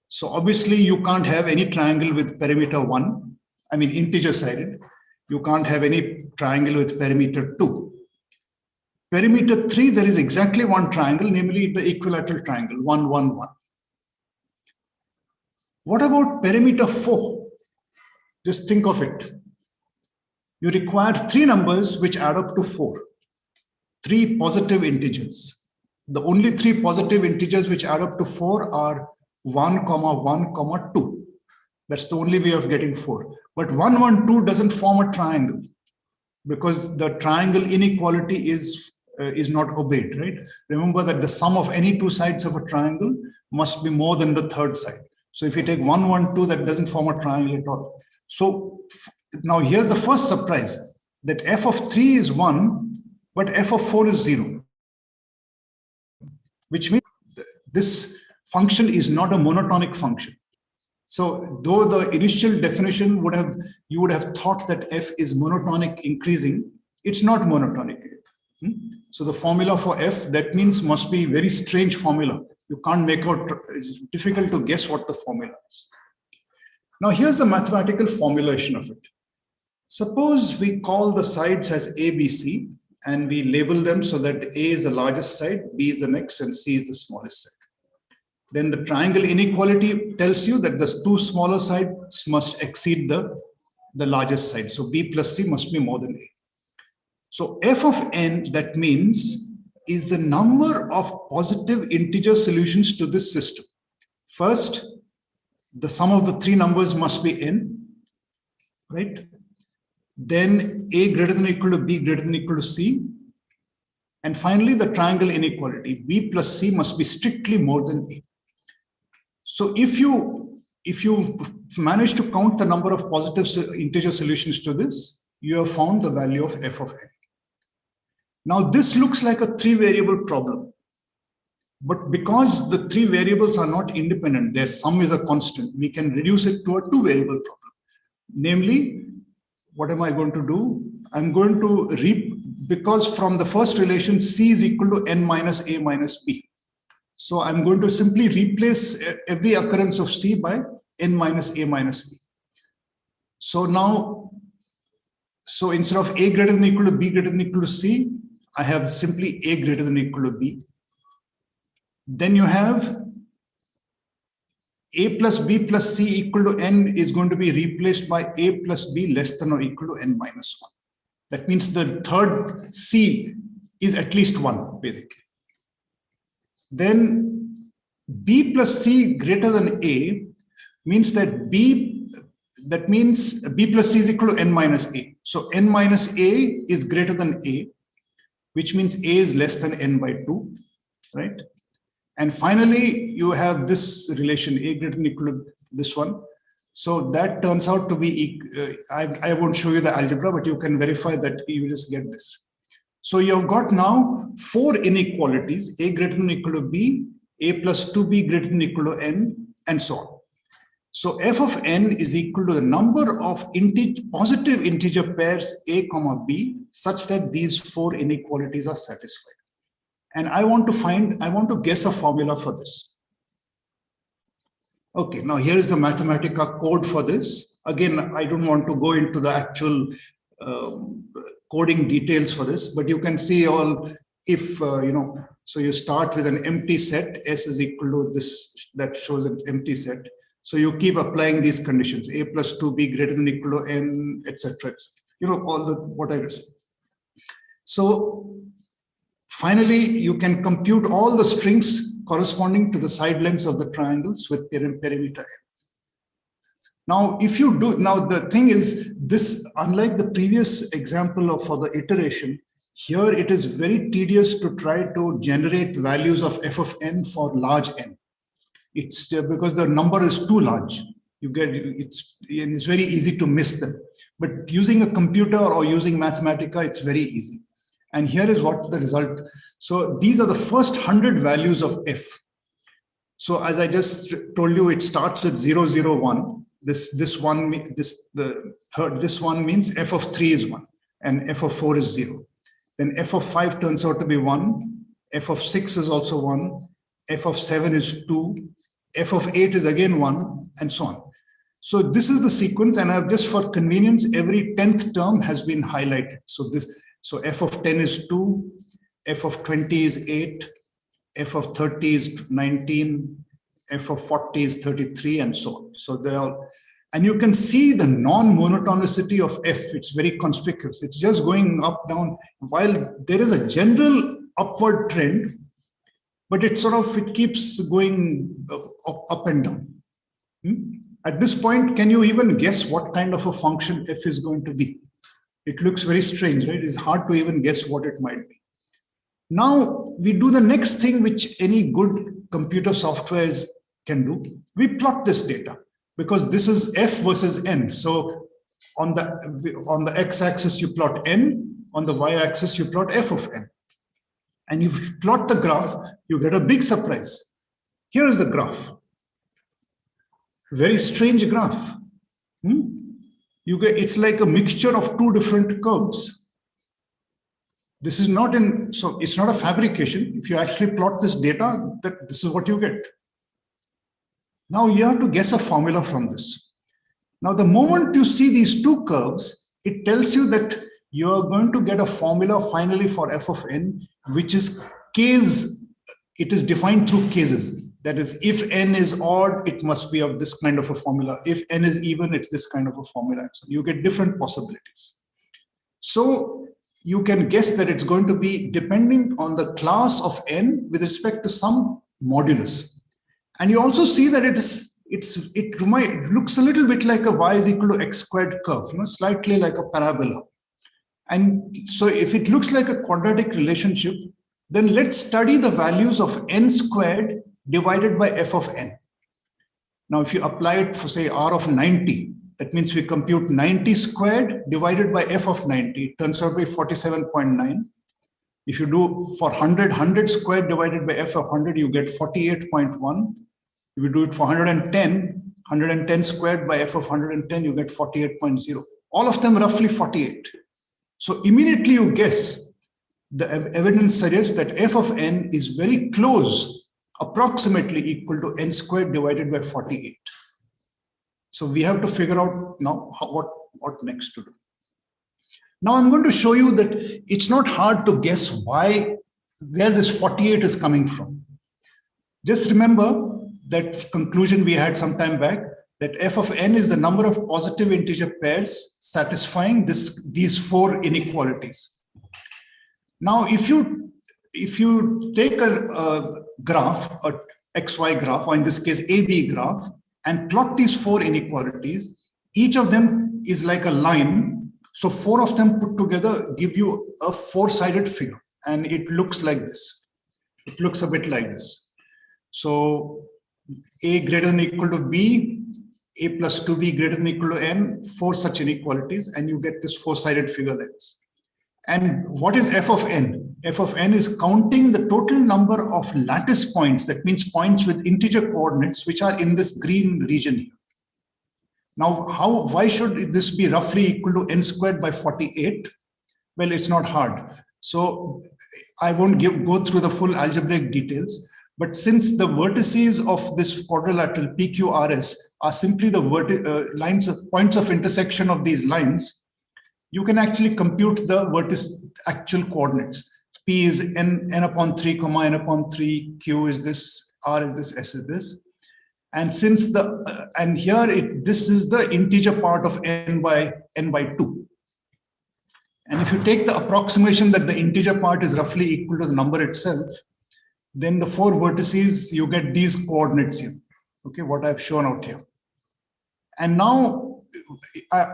Speaker 5: So obviously you can't have any triangle with perimeter 1, I mean integer-sided. You can't have any triangle with perimeter 2. Perimeter 3, there is exactly one triangle, namely the equilateral triangle, 1, 1, 1. What about perimeter 4? Just think of it. You require 3 numbers which add up to 4. 3 positive integers. The only 3 positive integers which add up to 4 are 1, 1, 2. That's the only way of getting 4. But 1, 1, 2 doesn't form a triangle because the triangle inequality is not obeyed, right? Remember that the sum of any 2 sides of a triangle must be more than the third side. So if you take 1, 1, 2, that doesn't form a triangle at all. So now here's the first surprise, that f of 3 is 1, but f of 4 is 0. Which means this function is not a monotonic function. So though the initial definition you would have thought that f is monotonic increasing, it's not monotonic. So the formula for f, that means must be very strange formula. You can't make out, it's difficult to guess what the formula is. Now here's the mathematical formulation of it. Suppose we call the sides as A, B, C, and we label them so that A is the largest side, B is the next, and C is the smallest side. Then the triangle inequality tells you that the 2 smaller sides must exceed the largest side. So B plus C must be more than A. So f of n, that means, is the number of positive integer solutions to this system. First, the sum of the 3 numbers must be n, right? Then A greater than or equal to B greater than or equal to C. And finally, the triangle inequality, B plus C must be strictly more than A. So if you manage to count the number of positive integer solutions to this, you have found the value of f of n. Now this looks like a 3-variable problem. But because the 3 variables are not independent, their sum is a constant, we can reduce it to a 2-variable problem. Namely, what am I going to do? I'm going to because from the first relation, C is equal to n minus A minus B. So I'm going to simply replace every occurrence of C by n minus A minus B. So now, instead of A greater than or equal to B greater than or equal to C, I have simply A greater than or equal to B. Then you have A plus B plus C equal to n is going to be replaced by A plus B less than or equal to n minus 1. That means the third C is at least 1, basically. Then B plus C greater than A means that B plus C is equal to n minus A. So n minus A is greater than A, which means A is less than n by 2, right? And finally, you have this relation, A greater than or equal to this one. So that turns out to be, I won't show you the algebra, but you can verify that you just get this. So you've got now 4 inequalities, A greater than or equal to B, A plus 2B greater than or equal to n, and so on. So f of n is equal to the number of positive integer pairs A comma B such that these 4 inequalities are satisfied. And I want to guess a formula for this. Okay, now here is the Mathematica code for this. Again, I don't want to go into the actual coding details for this, but you can see all if, so you start with an empty set, S is equal to this, that shows an empty set. So you keep applying these conditions, A plus 2B greater than or equal to n, etc. All the what I just. So finally, you can compute all the strings corresponding to the side lengths of the triangles with perimeter n. Now, the thing is, this, unlike the previous example for the iteration, Here it is very tedious to try to generate values of f of n for large n. It's because the number is too large. It's very easy to miss them. But using a computer or using Mathematica, it's very easy. And here is what the result. So these are the first 100 values of f. So as I just told you, it starts with 0, 0, 1. This one means f of 3 is 1 and f of 4 is 0. Then f of 5 turns out to be 1. F of 6 is also 1. F of 7 is 2. F of 8 is again 1, and so on. So this is the sequence, and I've just for convenience, every 10th term has been highlighted. So f of 10 is 2, f of 20 is 8, f of 30 is 19, f of 40 is 33, and so on. So they are, and you can see the non-monotonicity of f. It's very conspicuous. It's just going up, down, while there is a general upward trend, but it keeps going up and down. At this point, can you even guess what kind of a function f is going to be? It looks very strange, right? It's hard to even guess what it might be. Now we do the next thing which any good computer software can do. We plot this data because this is f versus n. So on the x-axis you plot n, on the y-axis you plot f of n. And you plot the graph, you get a big surprise. Here is the graph. Very strange graph. It's like a mixture of two different curves. This is not so it's not a fabrication. If you actually plot this data, this is what you get. Now you have to guess a formula from this. Now the moment you see these two curves, it tells you that you are going to get a formula finally for f of n, which is case, it is defined through cases. That is, if n is odd, it must be of this kind of a formula. If n is even, it's this kind of a formula. So you get different possibilities. So you can guess that it's going to be depending on the class of n with respect to some modulus. And you also see that it looks a little bit like a y is equal to x squared curve, slightly like a parabola. And so if it looks like a quadratic relationship, then let's study the values of n squared divided by f of n. Now, if you apply it for, say, r of 90, that means we compute 90 squared divided by f of 90, it turns out to be 47.9. If you do for 100 squared divided by f of 100, you get 48.1. If you do it for 110 squared by f of 110, you get 48.0. All of them roughly 48. So immediately you guess, the evidence suggests that f of n is very close, approximately equal to n squared divided by 48. So we have to figure out now what next to do. Now I'm going to show you that it's not hard to guess where this 48 is coming from. Just remember that conclusion we had some time back, that f of n is the number of positive integer pairs satisfying these four inequalities. Now, if you take a graph, a xy graph, or in this case AB graph, and plot these four inequalities, each of them is like a line. So four of them put together give you a four-sided figure, and it looks like this. It looks a bit like this. So a greater than or equal to b, a plus 2b greater than or equal to n, four such inequalities, and you get this four-sided figure like this. And what is f of n? F of n is counting the total number of lattice points, that means points with integer coordinates, which are in this green region here. Now, why should this be roughly equal to n squared by 48? Well, it's not hard. So I won't go through the full algebraic details, but since the vertices of this quadrilateral PQRS are simply the points of intersection of these lines, you can actually compute the actual coordinates. P is n upon 3, comma n upon 3, Q is this, R is this, S is this. And since this is the integer part of n by 2. And if you take the approximation that the integer part is roughly equal to the number itself, then the four vertices, you get these coordinates here. Okay, what I've shown out here. And now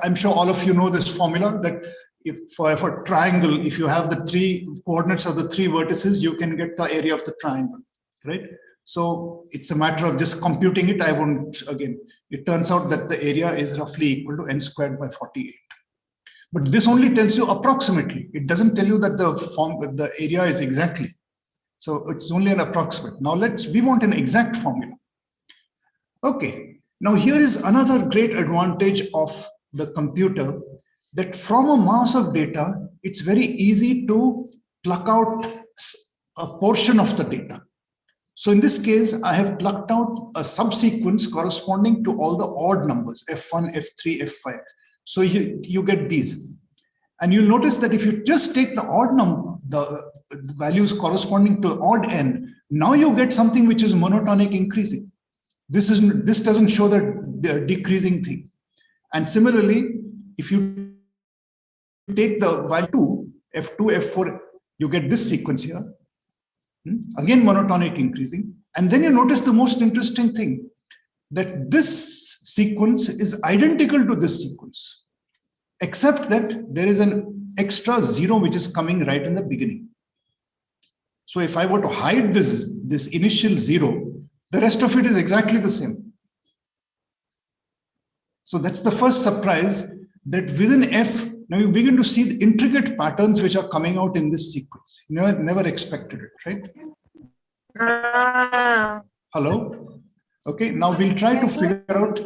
Speaker 5: I'm sure all of you know this formula, that if for a triangle, if you have the 3 coordinates of the 3 vertices, you can get the area of the triangle, right? So it's a matter of just computing it. I won't, again, it turns out that the area is roughly equal to n squared by 48. But this only tells you approximately. It doesn't tell you that the area is exactly. So it's only an approximate. Now we want an exact formula. Okay, now here is another great advantage of the computer, that from a mass of data, it's very easy to pluck out a portion of the data. So in this case, I have plucked out a subsequence corresponding to all the odd numbers, F1, F3, F5. So you get these. And you'll notice that if you just take the odd number, the values corresponding to odd n, now you get something which is monotonic increasing. This doesn't show the decreasing thing. And similarly, if you take the value 2, F2, F4, you get this sequence here. Again, monotonic increasing. And then you notice the most interesting thing, that this sequence is identical to this sequence, except that there is an extra 0 which is coming right in the beginning. So if I were to hide this initial 0, the rest of it is exactly the same. So that's the first surprise, that within F, now you begin to see the intricate patterns which are coming out in this sequence. You never expected it, right? Hello? Okay, now we'll try to figure out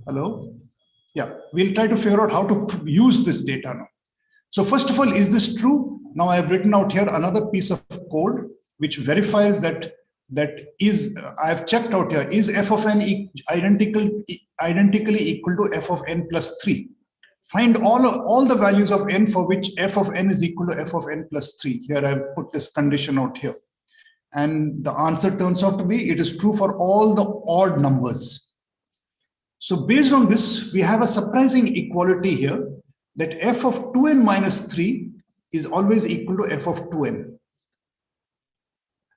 Speaker 5: hello? Yeah, we'll try to figure out how to use this data now. So first of all, is this true? Now I have written out here another piece of code which verifies that I have checked out here, is f of n identically equal to f of n plus 3. Find all the values of n for which f of n is equal to f of n plus 3. Here I have put this condition out here. And the answer turns out to be, it is true for all the odd numbers. So based on this, we have a surprising equality here, that f of 2n minus 3 is always equal to f of 2n.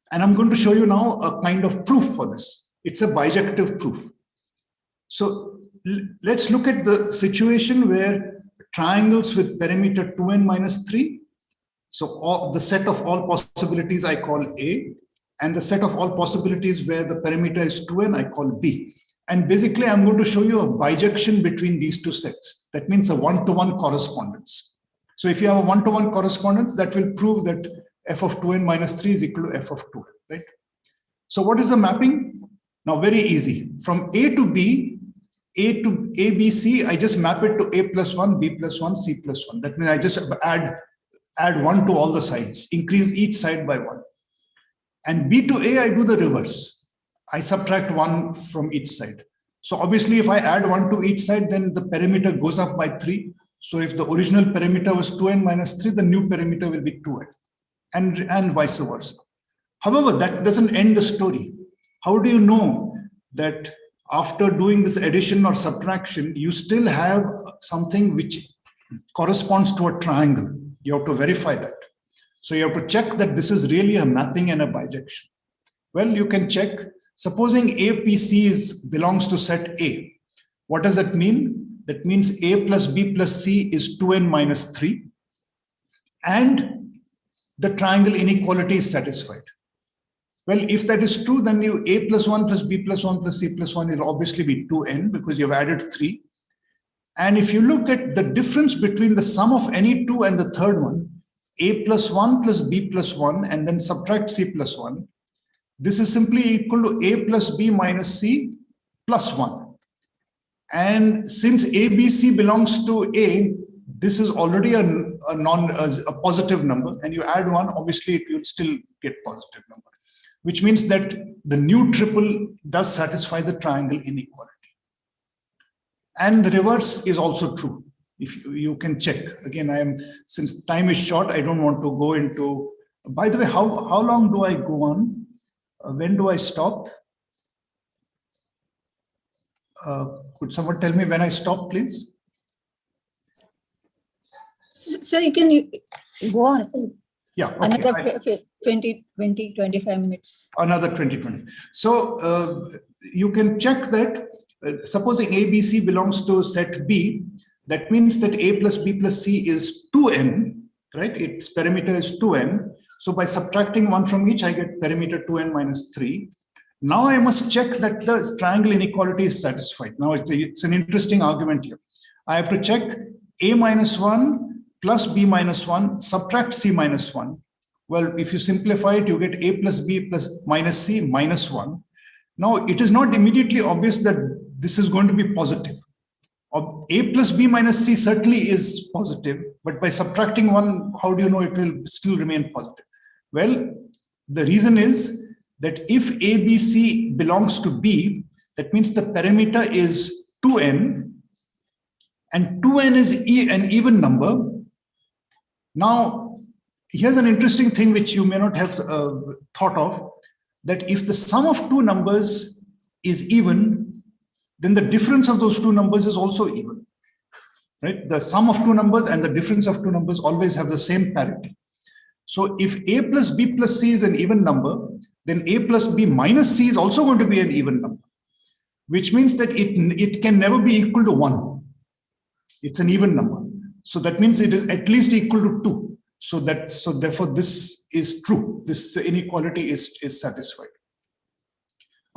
Speaker 5: And I'm going to show you now a kind of proof for this. It's a bijective proof. So let's look at the situation where triangles with perimeter 2n minus 3. So the set of all possibilities I call A, and the set of all possibilities where the perimeter is 2n I call B. And basically, I'm going to show you a bijection between these two sets. That means a one-to-one correspondence. So if you have a one-to-one correspondence, that will prove that f of 2n minus 3 is equal to f of 2n, right? So what is the mapping? Now, very easy. From A to B, A to A, B, C, I just map it to A plus 1, B plus 1, C plus 1. That means I just add 1 to all the sides, increase each side by 1. And B to A, I do the reverse. I subtract 1 from each side. So obviously, if I add 1 to each side, then the perimeter goes up by 3. So if the original perimeter was 2n minus 3, the new perimeter will be 2n, and vice versa. However, that doesn't end the story. How do you know that after doing this addition or subtraction, you still have something which corresponds to a triangle? You have to verify that. So you have to check that this is really a mapping and a bijection. Well, you can check. Supposing APC belongs to set A. What does that mean? That means A plus B plus C is 2n minus 3. And the triangle inequality is satisfied. Well, if that is true, then A plus 1 plus B plus 1 plus C plus 1 will obviously be 2n because you've added 3. And if you look at the difference between the sum of any two and the third one, A plus 1 plus B plus 1, and then subtract C plus 1, this is simply equal to A plus B minus C plus 1. And since ABC belongs to A, this is already a positive number, and you add 1, obviously it will still get positive number, which means that the new triple does satisfy the triangle inequality. And the reverse is also true. If you can check. Again, since time is short, I don't want to go into, by the way, how long do I go on? When do I stop? Could someone tell me when I stop, please?
Speaker 3: So you can go on.
Speaker 5: Yeah. Okay.
Speaker 3: Another 20, 25 minutes.
Speaker 5: Another 20. So you can check that supposing ABC belongs to set B, That means that a plus b plus c is 2n, right? Its perimeter is 2n. So by subtracting 1 from each, I get perimeter 2n minus 3. Now I must check that the triangle inequality is satisfied. Now it's an interesting argument here. I have to check a minus 1 plus b minus 1, subtract c minus 1. Well, if you simplify it, you get a plus b plus minus c minus 1. Now, it is not immediately obvious that this is going to be positive. A plus b minus c certainly is positive, but by subtracting 1, how do you know it will still remain positive? Well, the reason is that if a, b, c belongs to b, that means the perimeter is 2n, and 2n is an even number. Now, here's an interesting thing which you may not have thought of, that if the sum of two numbers is even, then the difference of those two numbers is also even, right? The sum of two numbers and the difference of two numbers always have the same parity. So if a plus b plus c is an even number, then a plus b minus c is also going to be an even number, which means that it can never be equal to 1. It's an even number. So that means it is at least equal to 2. So therefore this is true. This inequality is satisfied.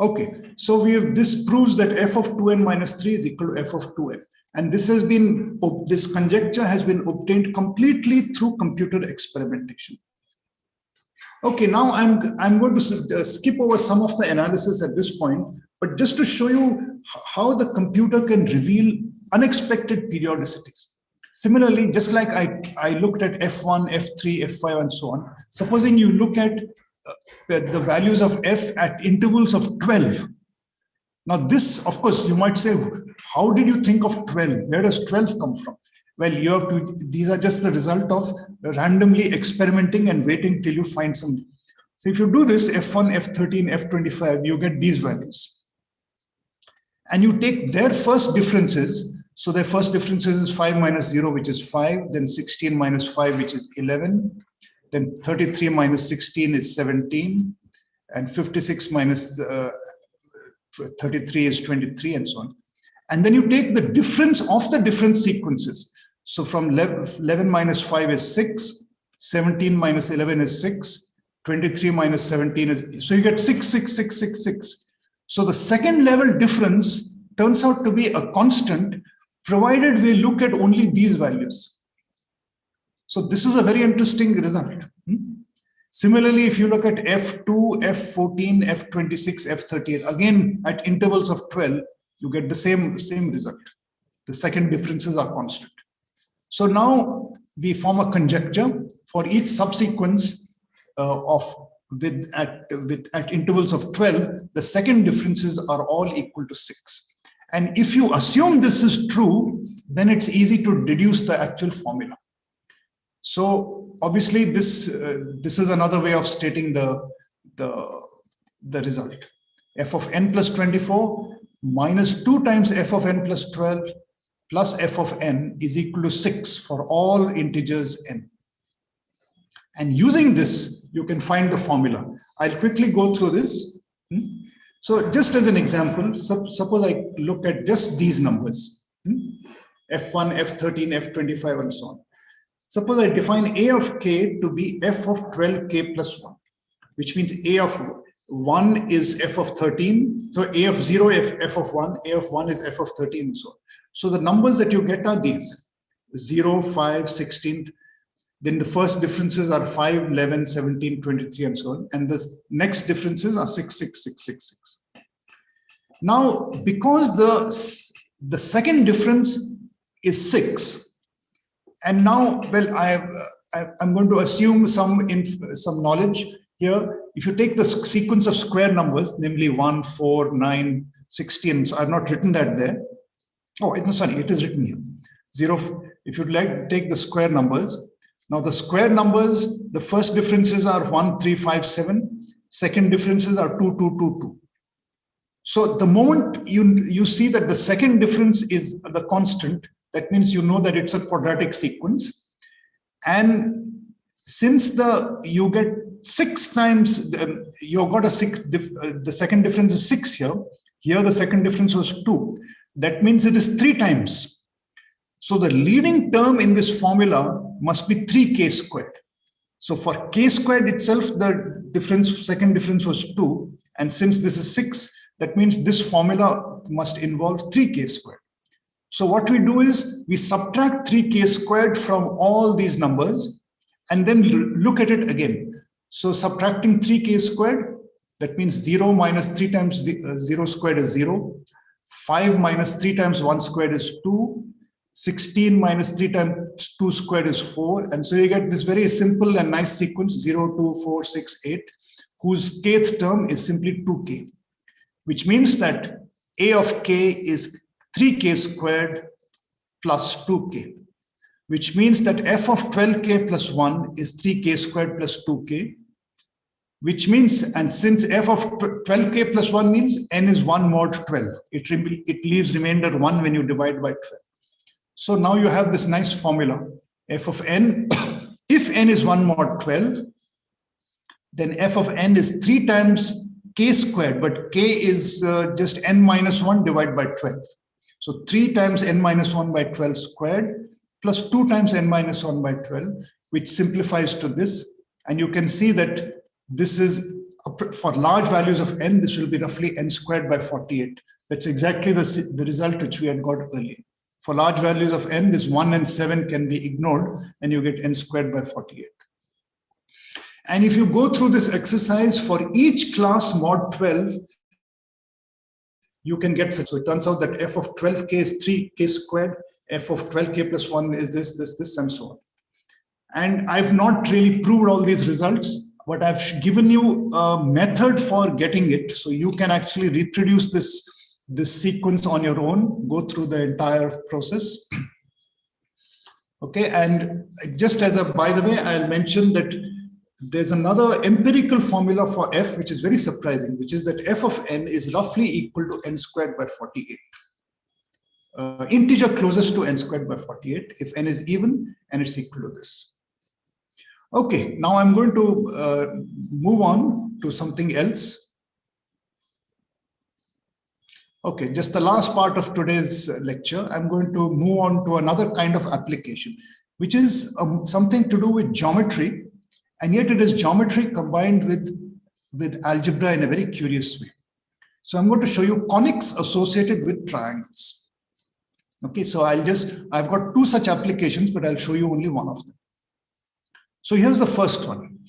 Speaker 5: Okay, so this proves that f of 2n minus 3 is equal to f of 2n. And this conjecture has been obtained completely through computer experimentation. Okay, now I'm going to skip over some of the analysis at this point, but just to show you how the computer can reveal unexpected periodicities. Similarly, just like I looked at f1, f3, f5, and so on, supposing you look at the values of f at intervals of 12. Now this, of course, you might say, how did you think of 12? Where does 12 come from? Well, these are just the result of randomly experimenting and waiting till you find some. So if you do this, f1, f13, f25, you get these values. And you take their first differences. So their first differences is 5 minus 0, which is 5, then 16 minus 5, which is 11, then 33 minus 16 is 17, and 56 minus 33 is 23, and so on. And then you take the difference of the different sequences. So from 11 minus 5 is 6, 17 minus 11 is 6, 23 minus 17 is, so you get 6, 6, 6, 6, 6. So the second level difference turns out to be a constant, provided we look at only these values. So this is a very interesting result. Similarly, if you look at f2, f14, f26, f38, again at intervals of 12, you get the same result. The second differences are constant. So now we form a conjecture for each subsequence at intervals of 12, the second differences are all equal to 6. And if you assume this is true, then it's easy to deduce the actual formula. So obviously this is another way of stating the result. F of n plus 24 minus 2 times f of n plus 12 plus f of n is equal to 6 for all integers n. And using this, you can find the formula. I'll quickly go through this. So just as an example, suppose I look at just these numbers, f1, f13, f25, and so on. Suppose I define a of k to be f of 12k plus 1, which means a of 1 is f of 13. So a of 0 is f of 1, a of 1 is f of 13, and so on. So the numbers that you get are these: 0, 5, 16. Then the first differences are 5, 11, 17, 23, and so on. And the next differences are 6, 6, 6, 6, 6. Now, because the second difference is 6, and now, well, I'm going to assume some knowledge here. If you take the sequence of square numbers, namely 1, 4, 9, 16, so I've not written that there. Oh, no, sorry, it is written here. 0, if you'd like to take the square numbers. Now the square numbers, the first differences are 1, 3, 5, 7. Second differences are 2, 2, 2, 2. So the moment you see that the second difference is the constant, that means you know that it's a quadratic sequence. And since you get 6 times, you got the second difference is 6 here. Here the second difference was 2. That means it is 3 times. So the leading term in this formula must be 3k squared. So for k squared itself, the difference, second difference was 2. And since this is 6, that means this formula must involve 3k squared. So what we do is we subtract 3k squared from all these numbers and then look at it again. So subtracting 3k squared, that means 0 minus 3 times 0 squared is 0. 5 minus 3 times 1 squared is 2. 16 minus 3 times 2 squared is 4. And so you get this very simple and nice sequence 0, 2, 4, 6, 8, whose kth term is simply 2k, which means that a of k is 3k squared plus 2k, which means that f of 12k plus 1 is 3k squared plus 2k, which means, and since f of 12k plus 1 means n is 1 mod 12, it leaves remainder 1 when you divide by 12. So now you have this nice formula, f of n, if n is 1 mod 12, then f of n is 3 times k squared, but k is just n minus 1 divided by 12. So 3 times n minus 1 by 12 squared plus 2 times n minus 1 by 12, which simplifies to this. And you can see that this is, for large values of n, this will be roughly n squared by 48. That's exactly the result which we had got earlier. For large values of n, this 1 and 7 can be ignored and you get n squared by 48. And if you go through this exercise for each class mod 12, you can get such. So it turns out that f of 12k is 3k squared, f of 12k plus 1 is this, and so on. And I've not really proved all these results, but I've given you a method for getting it. So you can actually reproduce this sequence on your own, go through the entire process. Okay, and just as a, by the way, I'll mention that there's another empirical formula for f, which is very surprising, which is that f of n is roughly equal to n squared by 48. Integer closest to n squared by 48 if n is even and it's equal to this. Okay, now I'm going to move on to something else. Okay, just the last part of today's lecture, I'm going to move on to another kind of application, which is something to do with geometry, and yet it is geometry combined with algebra in a very curious way. So I'm going to show you conics associated with triangles. Okay, so I've got 2 such applications, but I'll show you only one of them. So here's the first one.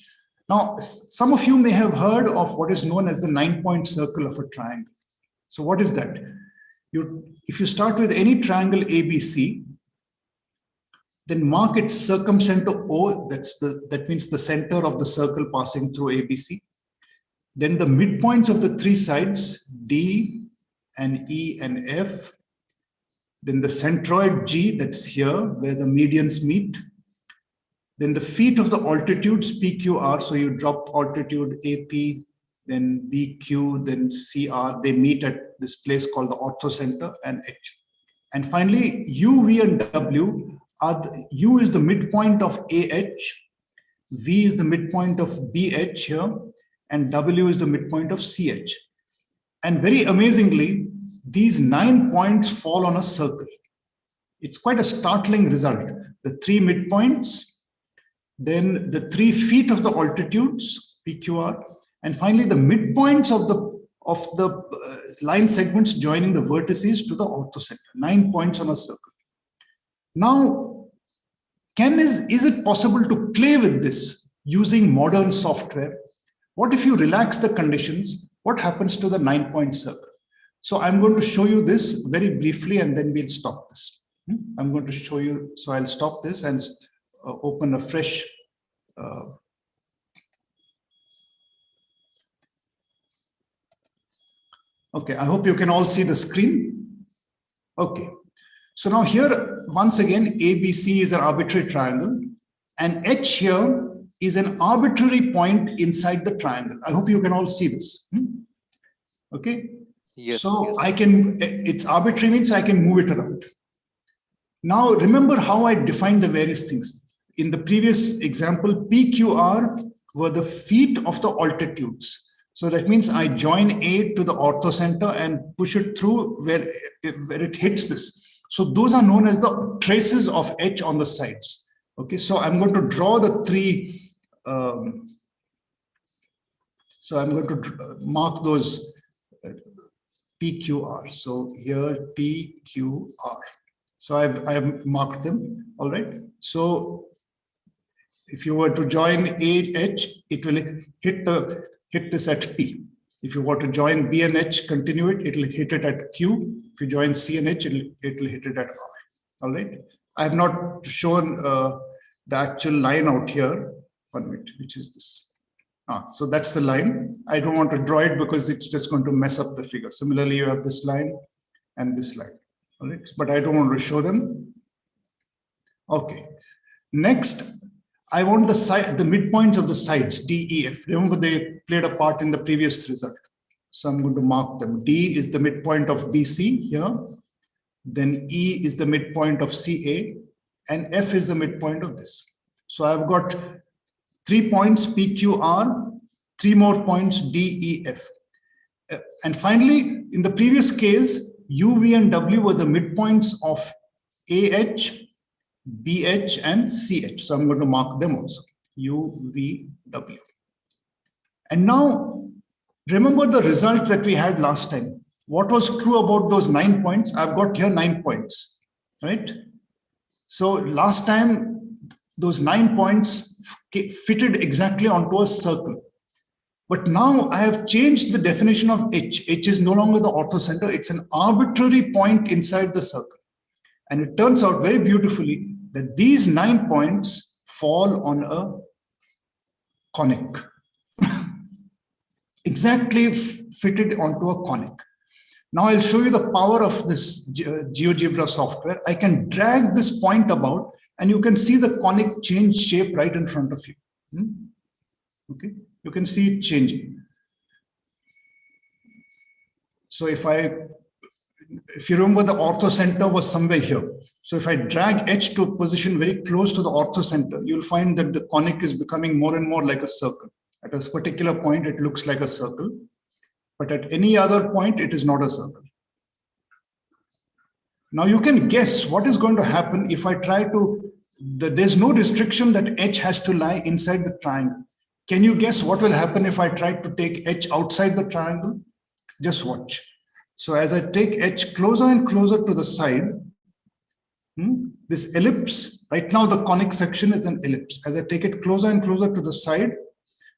Speaker 5: Now, some of you may have heard of what is known as the 9-point circle of a triangle. So what is that? If you start with any triangle ABC, then mark its circumcenter O, that means the center of the circle passing through ABC. Then the midpoints of the 3 sides, D and E and F. Then the centroid G, that's here, where the medians meet. Then the feet of the altitudes, PQR, so you drop altitude AP, then BQ, then CR, they meet at this place called the orthocenter, and H. And finally, U, V, and W, U is the midpoint of AH, V is the midpoint of BH here, and W is the midpoint of CH. And very amazingly, these 9 points fall on a circle. It's quite a startling result. The 3 midpoints, then the 3 feet of the altitudes, PQR, and finally the midpoints of the line segments joining the vertices to the orthocenter. 9 points on a circle. Now, is it possible to play with this using modern software? What if you relax the conditions? What happens to the 9-point circle? So I'm going to show you this very briefly, and then we'll stop this. I'm going to show you, so I'll stop this and open a fresh okay, I hope you can all see the screen. Okay, so now here, once again, ABC is an arbitrary triangle, and H here is an arbitrary point inside the triangle. I hope you can all see this. Okay,
Speaker 4: yes,
Speaker 5: so
Speaker 4: yes.
Speaker 5: I can, it's arbitrary means I can move it around. Now, remember how I defined the various things. In the previous example, PQR were the feet of the altitudes. So that means I join A to the orthocenter and push it through where it hits this. So those are known as the traces of H on the sides. Okay, so I'm going to draw the three. So I'm going to mark those PQR. So here PQR. So I've marked them. All right. So if you were to join AH, it will hit this at P. If you were to join B and H, continue it, it will hit it at Q. If you join C and H, it will hit it at R. All right. I have not shown the actual line out here. 1 minute, which is this. So that's the line. I don't want to draw it because it's just going to mess up the figure. Similarly, you have this line and this line. All right. But I don't want to show them. Okay. Next, I want the midpoints of the sides, D, E, F. Remember, they played a part in the previous result. So I'm going to mark them. D is the midpoint of BC here. Then E is the midpoint of CA. And F is the midpoint of this. So I've got 3 points PQR, 3 more points D, E, F. And finally, in the previous case, U, V, and W were the midpoints of AH, BH, and CH. So I'm going to mark them also, U, V, W. And now, remember the result that we had last time. What was true about those 9 points? I've got here 9 points, right? So last time, those 9 points fitted exactly onto a circle. But now I have changed the definition of H. H is no longer the orthocenter. It's an arbitrary point inside the circle. And it turns out very beautifully that these 9 points fall on a conic. Exactly fitted onto a conic. Now I'll show you the power of this GeoGebra software. I can drag this point about and you can see the conic change shape right in front of you. Okay, you can see it changing. So if you remember, the orthocenter was somewhere here. So if I drag H to a position very close to the orthocenter, you'll find that the conic is becoming more and more like a circle. At a particular point, it looks like a circle, but at any other point, it is not a circle. Now you can guess what is going to happen if I try to, there's no restriction that H has to lie inside the triangle. Can you guess what will happen if I try to take H outside the triangle? Just watch. So as I take H closer and closer to the side, this ellipse, right now the conic section is an ellipse. As I take it closer and closer to the side,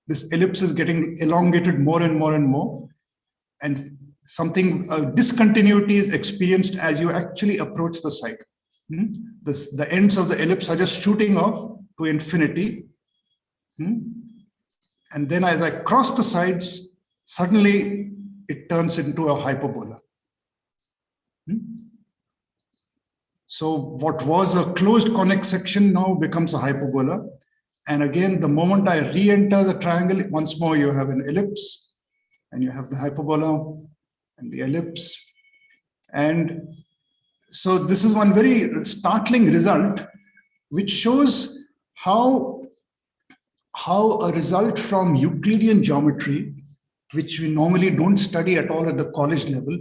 Speaker 5: this ellipse is getting elongated more and more and more. And discontinuity is experienced as you actually approach the side. The ends of the ellipse are just shooting off to infinity. And then as I cross the sides, suddenly it turns into a hyperbola. So what was a closed conic section now becomes a hyperbola. And again, the moment I re-enter the triangle, once more you have an ellipse, and you have the hyperbola and the ellipse. And so this is one very startling result, which shows how a result from Euclidean geometry, which we normally don't study at all at the college level,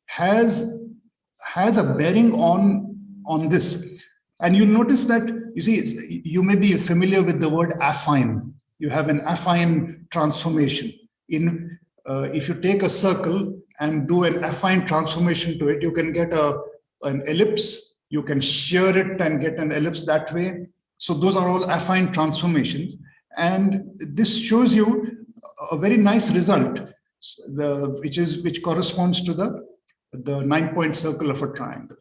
Speaker 5: has a bearing on this. And you'll notice that, you see, you may be familiar with the word affine. You have an affine transformation. If you take a circle and do an affine transformation to it, you can get an ellipse. You can shear it and get an ellipse that way. So those are all affine transformations. And this shows you a very nice result, which corresponds to the 9-point circle of a triangle.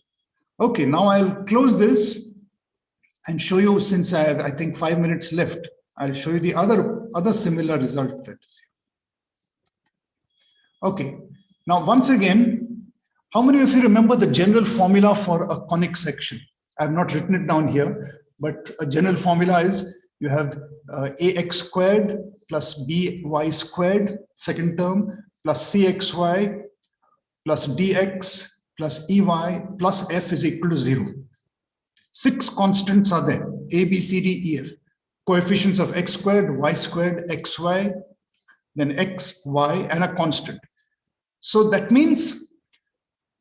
Speaker 5: Okay, now I'll close this and show you, since I have, I think, 5 minutes left, I'll show you the other similar result that is here. Okay, now once again, how many of you remember the general formula for a conic section? I have not written it down here, but a general formula is you have ax squared plus by squared, second term, plus cxy plus dx plus ey plus f is equal to 0. 6 constants are there, a, b, c, d, e, f. Coefficients of x squared, y squared, xy, then x, y, and a constant. So that means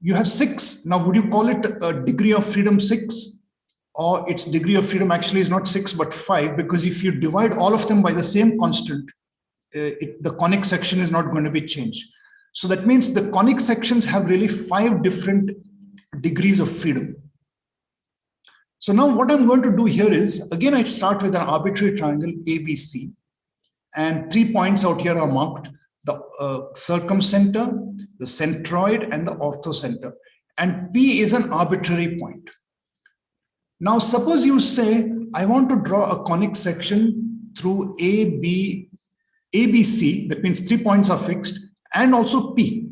Speaker 5: you have 6. Now, would you call it a degree of freedom 6? Or its degree of freedom actually is not 6, but 5, because if you divide all of them by the same constant, the conic section is not going to be changed. So that means the conic sections have really 5 different degrees of freedom. So now what I'm going to do here is, again, I start with an arbitrary triangle ABC, and 3 points out here are marked: the circumcenter, the centroid, and the orthocenter. And P is an arbitrary point. Now, suppose you say, I want to draw a conic section through ABC, that means 3 points are fixed, and also P.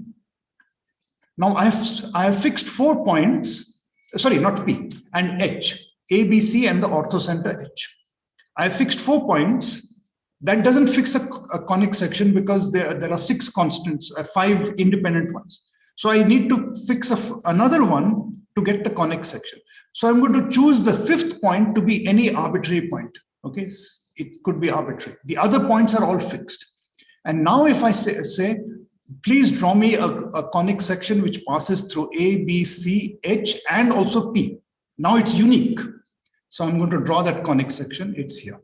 Speaker 5: Now, I have fixed 4 points, sorry, not P, and H, ABC and the orthocenter H. I have fixed 4 points. That doesn't fix a conic section because there are 6 constants, 5 independent ones. So I need to fix another one to get the conic section. So I'm going to choose the 5th point to be any arbitrary point. Okay, it could be arbitrary. The other points are all fixed. And now if I say please draw me a conic section which passes through A, B, C, H, and also P. Now it's unique. So I'm going to draw that conic section. It's here.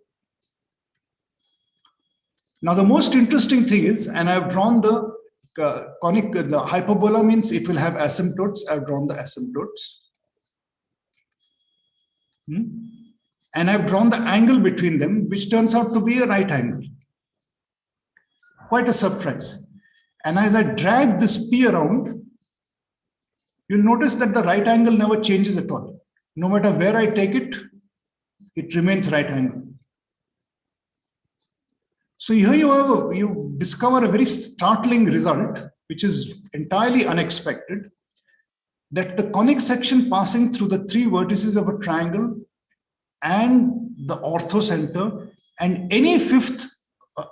Speaker 5: Now the most interesting thing is, and I've drawn the conic, the hyperbola means it will have asymptotes. I've drawn the asymptotes. And I've drawn the angle between them, which turns out to be a right angle. Quite a surprise. And as I drag this P around, you'll notice that the right angle never changes at all. No matter where I take it, it remains right angle. So here you discover a very startling result, which is entirely unexpected, that the conic section passing through the 3 vertices of a triangle and the orthocenter and any 5th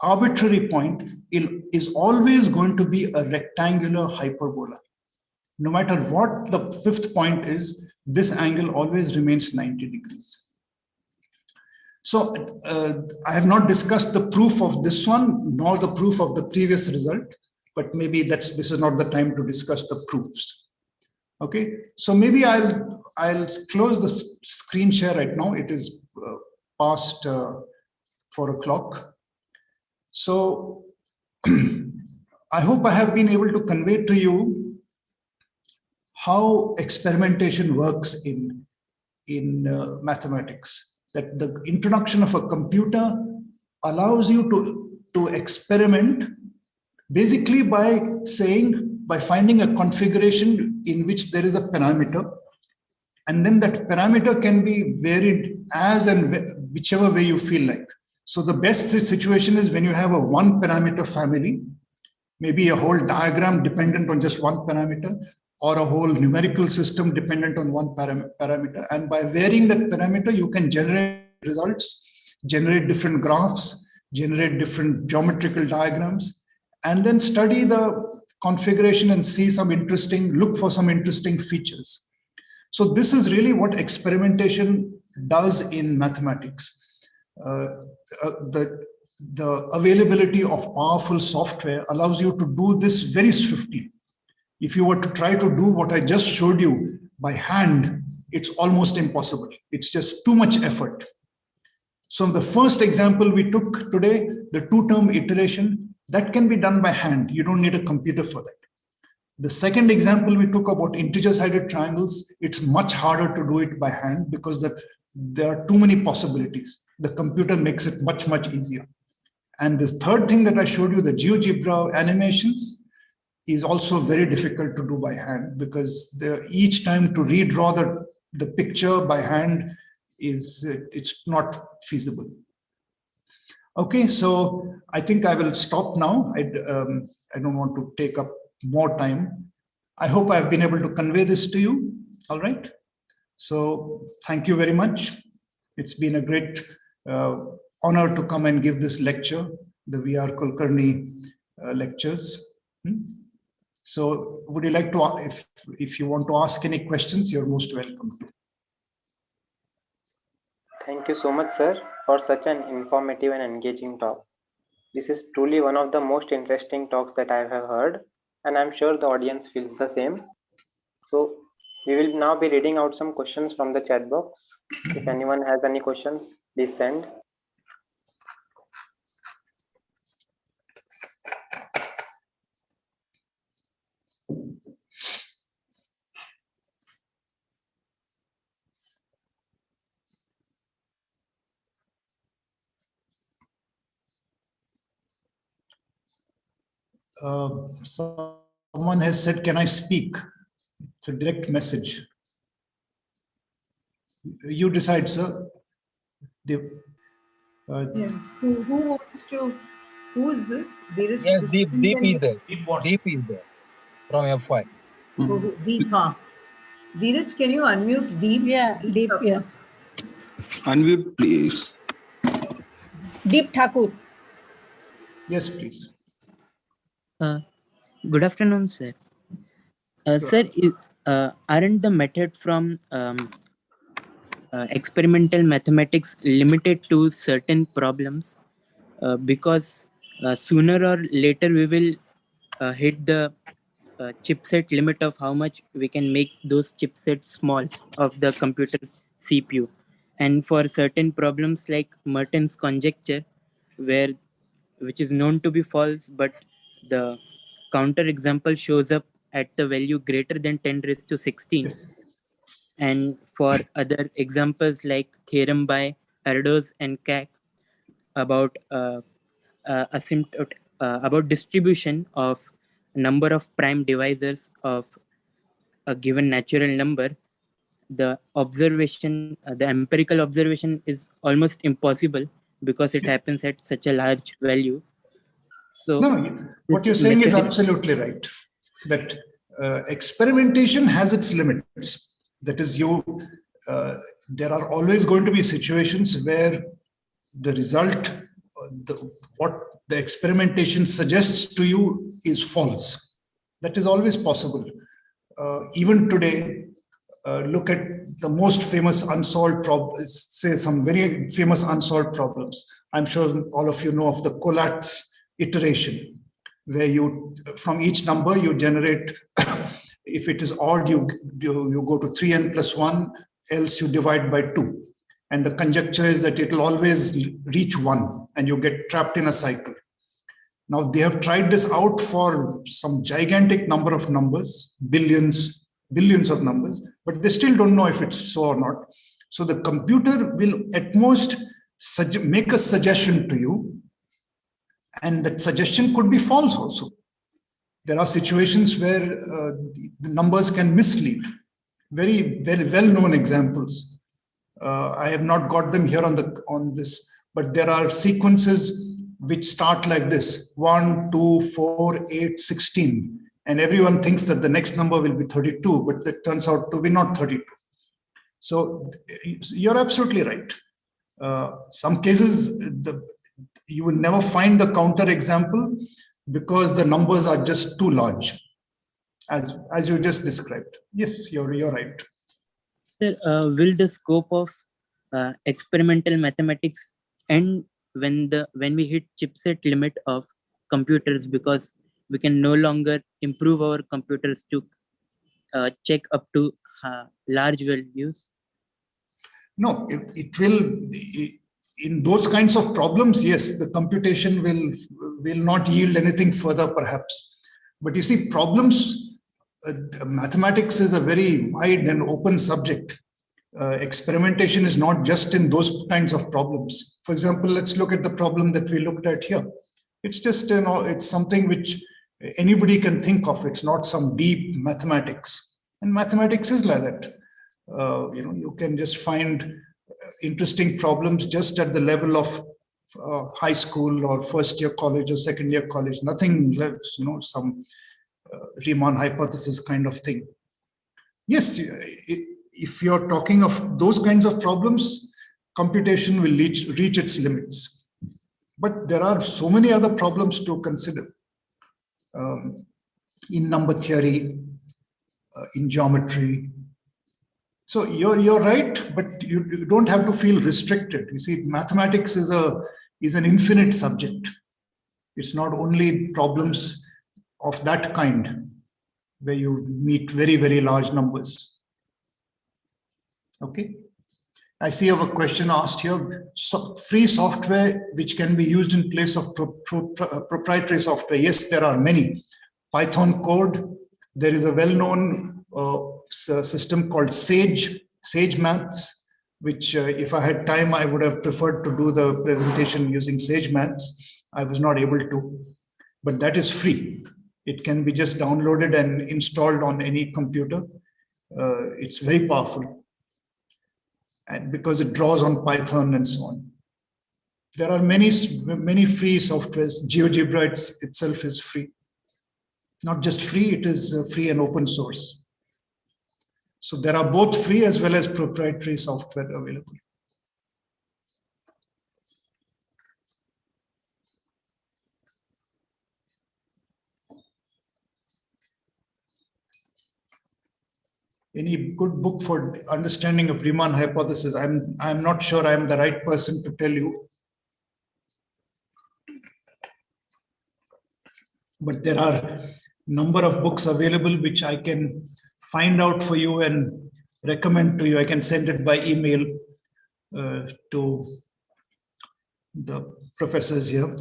Speaker 5: arbitrary point is always going to be a rectangular hyperbola. No matter what the 5th point is, this angle always remains 90 degrees. So I have not discussed the proof of this one, nor the proof of the previous result, but maybe this is not the time to discuss the proofs. Okay, so maybe I'll close the screen share right now. It is past 4 o'clock. So I hope I have been able to convey to you how experimentation works in mathematics. That the introduction of a computer allows you to experiment basically by finding a configuration in which there is a parameter, and then that parameter can be varied as and whichever way you feel like. So the best situation is when you have a 1 parameter family, maybe a whole diagram dependent on just 1 parameter, or a whole numerical system dependent on 1 parameter. And by varying that parameter, you can generate results, generate different graphs, generate different geometrical diagrams, and then study the configuration and look for some interesting features. So this is really what experimentation does in mathematics. The availability of powerful software allows you to do this very swiftly. If you were to try to do what I just showed you by hand, it's almost impossible. It's just too much effort. So the first example we took today, the 2-term iteration, that can be done by hand. You don't need a computer for that. The second example we took about integer-sided triangles, it's much harder to do it by hand because there are too many possibilities. The computer makes it much, much easier. And this third thing that I showed you, the GeoGebra animations, is also very difficult to do by hand because each time to redraw the picture by hand it's not feasible. Okay, so I think I will stop now. I don't want to take up more time. I hope I've been able to convey this to you. All right. So thank you very much. It's been a great honor to come and give this lecture, the VR Kulkarni lectures. So would you like to, if you want to ask any questions, you're most welcome to.
Speaker 6: Thank you so much, sir, for such an informative and engaging talk. This is truly one of the most interesting talks that I have heard, and I'm sure the audience feels the same. So we will now be reading out some questions from the chat box. If anyone has any questions, please send.
Speaker 5: Someone has said, can I speak? It's a direct message. You decide, sir.
Speaker 2: Yeah. Who wants to? Who is this? There is
Speaker 1: Yes,
Speaker 2: this
Speaker 1: Deep
Speaker 2: person
Speaker 1: Deep
Speaker 2: can
Speaker 1: is
Speaker 2: be-
Speaker 1: there. Deep is there from F5.
Speaker 2: Deep, huh? Dheeraj, can you unmute Deep?
Speaker 3: Yeah, Deep,
Speaker 2: Thakur.
Speaker 3: yeah.
Speaker 10: Unmute, please.
Speaker 3: Deep Thakur.
Speaker 5: Yes, please.
Speaker 11: Good afternoon, sir. Sir, aren't the method from experimental mathematics limited to certain problems? Because sooner or later we will hit the chipset limit of how much we can make those chipsets small of the computer's CPU. And for certain problems like Merton's conjecture, which is known to be false, but the counter example shows up at the value greater than 10 raised to 16.
Speaker 5: Yes.
Speaker 11: And for other examples like theorem by Erdos and Kac about about distribution of number of prime divisors of a given natural number, the observation, the empirical observation is almost impossible because it happens at such a large value. So
Speaker 5: No, what you're saying is absolutely right. That experimentation has its limits. That is, there are always going to be situations where the result, what the experimentation suggests to you is false. That is always possible. Even today, look at the most famous unsolved problems, say some very famous unsolved problems. I'm sure all of you know of the Collatz iteration, where you, from each number, you generate, if it is odd, you go to 3n plus 1, else you divide by 2. And the conjecture is that it will always reach 1 and you get trapped in a cycle. Now, they have tried this out for some gigantic number of numbers, billions of numbers, but they still don't know if it's so or not. So the computer will at most make a suggestion to you, and that suggestion could be false also. There are situations where the numbers can mislead. Very, very well-known examples. I have not got them here on this, but there are sequences which start like this: 1, 2, 4, 8, 16. And everyone thinks that the next number will be 32, but that turns out to be not 32. So you're absolutely right. Some cases, you will never find the counter example because the numbers are just too large, as you just described. Yes, you're right.
Speaker 11: Sir, will the scope of experimental mathematics end when we hit chipset limit of computers, because we can no longer improve our computers to check up to large values?
Speaker 5: No, it will. In those kinds of problems, yes, the computation will not yield anything further, perhaps. But you see, problems, mathematics is a very wide and open subject. Experimentation is not just in those kinds of problems. For example, let's look at the problem that we looked at here. It's just, it's something which anybody can think of. It's not some deep mathematics. And mathematics is like that. You can just find interesting problems just at the level of high school or first year college or second year college. Nothing less, some Riemann hypothesis kind of thing. Yes, if you're talking of those kinds of problems, computation will reach its limits. But there are so many other problems to consider. In number theory, in geometry. So you're right, but you don't have to feel restricted. You see, mathematics is an infinite subject. It's not only problems of that kind. where you meet very, very large numbers. Okay. I see a question asked here. So free software which can be used in place of proprietary software. Yes, there are many. Python code. There is a well-known system called Sage Maths, which if I had time, I would have preferred to do the presentation using Sage Maths. I was not able to, but that is free. It can be just downloaded and installed on any computer. It's very powerful. And because it draws on Python and so on. There are many free softwares. GeoGebra itself is free. Not just free, it is free and open source. So there are both free as well as proprietary software available. Any good book for understanding of Riemann hypothesis? I'm not sure I'm the right person to tell you. But there are a number of books available which I can find out for you and recommend to you. I can send it by email to the professors here.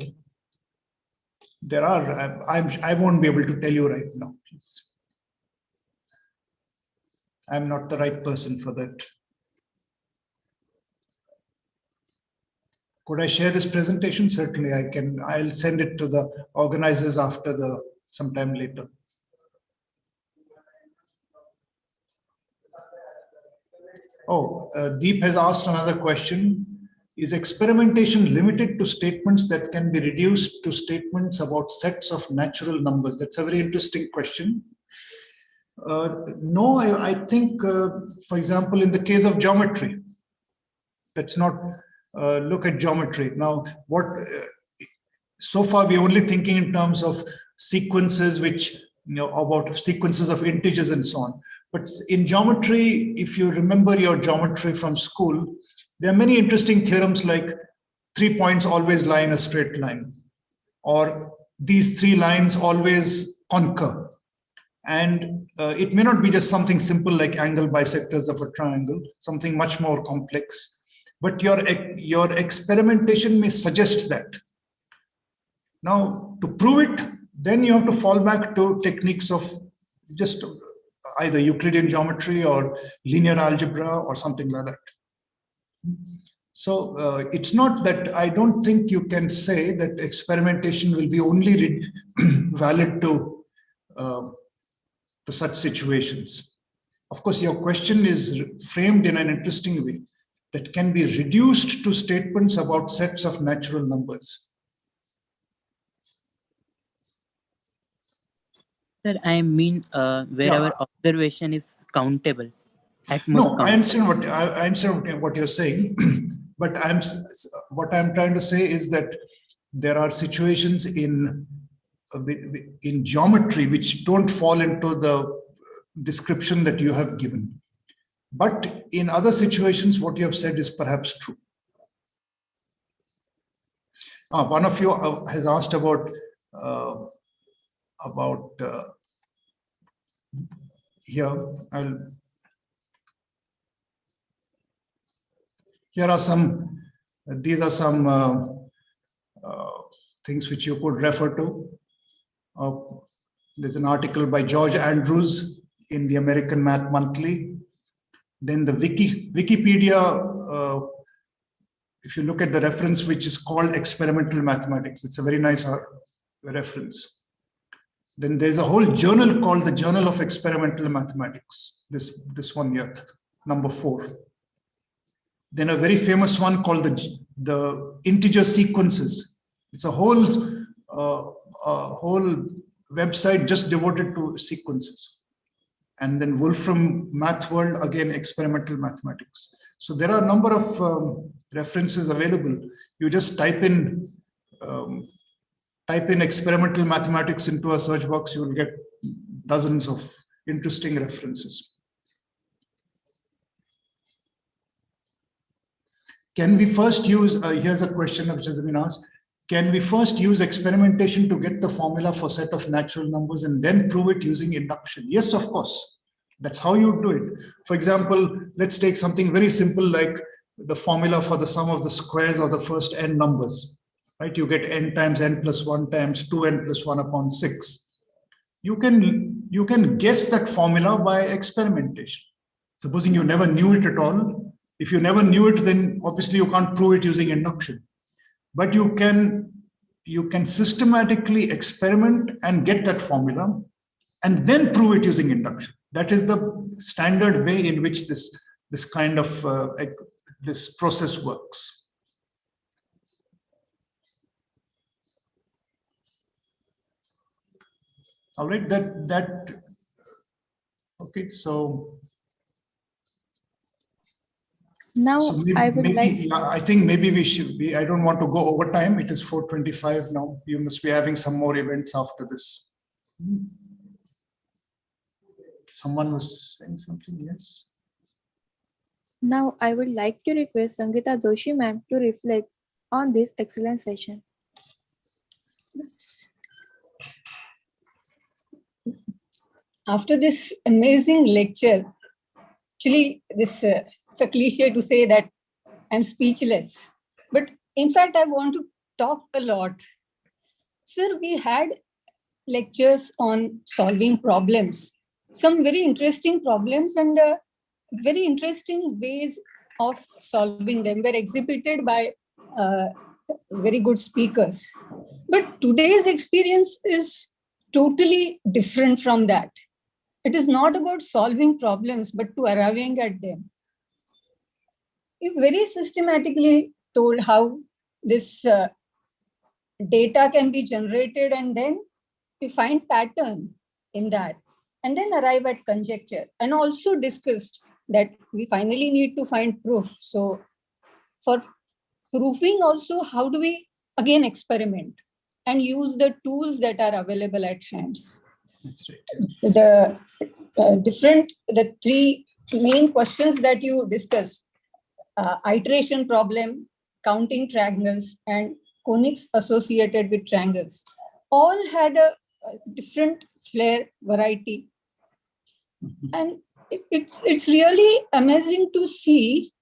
Speaker 5: There are, I won't be able to tell you right now, please. I'm not the right person for that. Could I share this presentation? Certainly I can. I'll send it to the organizers after sometime later. Oh, Deep has asked another question. Is experimentation limited to statements that can be reduced to statements about sets of natural numbers? That's a very interesting question. No, I think, for example, in the case of geometry, let's not look at geometry. Now, so far we're only thinking in terms of sequences, which, about sequences of integers and so on. But in geometry, if you remember your geometry from school, there are many interesting theorems like 3 points always lie in a straight line, or these 3 lines always concur. And it may not be just something simple like angle bisectors of a triangle, something much more complex. But your experimentation may suggest that. Now, to prove it, then you have to fall back to techniques of just either Euclidean geometry or linear algebra or something like that. So it's not that, I don't think you can say that experimentation will be only valid to such situations. Of course, your question is framed in an interesting way, that can be reduced to statements about sets of natural numbers.
Speaker 11: Sir, I mean, wherever observation is countable, at most.
Speaker 5: No, I understand what you're saying, but what I'm trying to say is that there are situations in geometry which don't fall into the description that you have given. But in other situations, what you have said is perhaps true. One of you has asked about here. Here are some. These are some things which you could refer to. There's an article by George Andrews in the American Math Monthly. Then the Wikipedia, if you look at the reference, which is called Experimental Mathematics, it's a very nice reference. Then there's a whole journal called the Journal of Experimental Mathematics, this one here, number 4. Then a very famous one called the Integer Sequences. It's a whole website just devoted to sequences. And then Wolfram Math World, again, experimental mathematics. So there are a number of references available. You just type in experimental mathematics into a search box, you will get dozens of interesting references. Can we first use, here's a question which has been asked, can we first use experimentation to get the formula for set of natural numbers and then prove it using induction? Yes, of course. That's how you do it. For example, let's take something very simple like the formula for the sum of the squares of the first n numbers, right? You get n times n plus 1 times 2n plus 1 upon 6. You can guess that formula by experimentation. Supposing you never knew it at all. If you never knew it, then obviously you can't prove it using induction. But you can systematically experiment and get that formula and then prove it using induction. That is the standard way in which this kind of this process works. All right, okay, so
Speaker 12: Now
Speaker 5: I think maybe we should be, I don't want to go over time. It is 4:25 now. You must be having some more events after this. Someone was saying something, yes?
Speaker 12: Now I would like to request Sangeeta Joshi ma'am to reflect on this excellent session.
Speaker 3: After this amazing lecture, actually, it's a cliche to say that I'm speechless. But in fact, I want to talk a lot. Sir, we had lectures on solving problems, some very interesting problems and very interesting ways of solving them were exhibited by very good speakers. But today's experience is totally different from that. It is not about solving problems, but to arriving at them. You very systematically told how this data can be generated and then we find pattern in that and then arrive at conjecture, and also discussed that we finally need to find proof. So for proving also, how do we again experiment and use the tools that are available at hands?
Speaker 5: That's right.
Speaker 3: The three main questions that you discussed, iteration problem, counting triangles, and conics associated with triangles, all had a different flair, variety. And it's really amazing to see.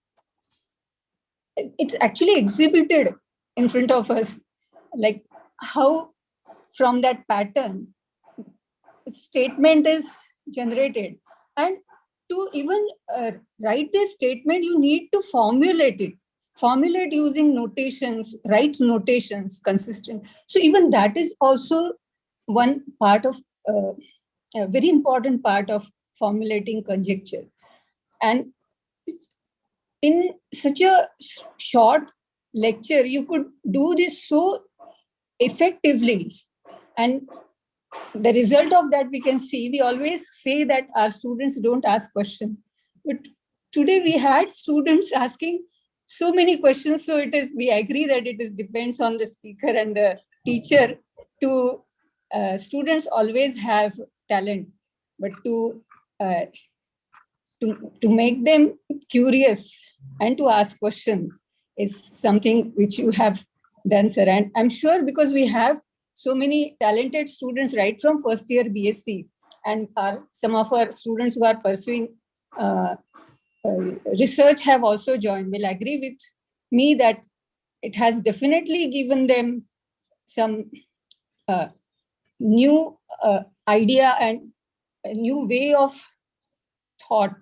Speaker 3: It's actually exhibited in front of us, like how from that pattern, statement is generated. And to even write this statement, you need to formulate it. Formulate using notations, write notations consistent. So even that is also one part of, a very important part of formulating conjecture. And in such a short lecture, you could do this so effectively. And the result of that we can see, we always say that our students don't ask questions. But today we had students asking so many questions. So we agree that it depends on the speaker and the teacher. Students always have talent, but to make them curious and to ask questions is something which you have done, sir. And I'm sure because we have so many talented students right from first year BSc, and some of our students who are pursuing research have also joined, will agree with me that it has definitely given them some new idea and a new way of thought.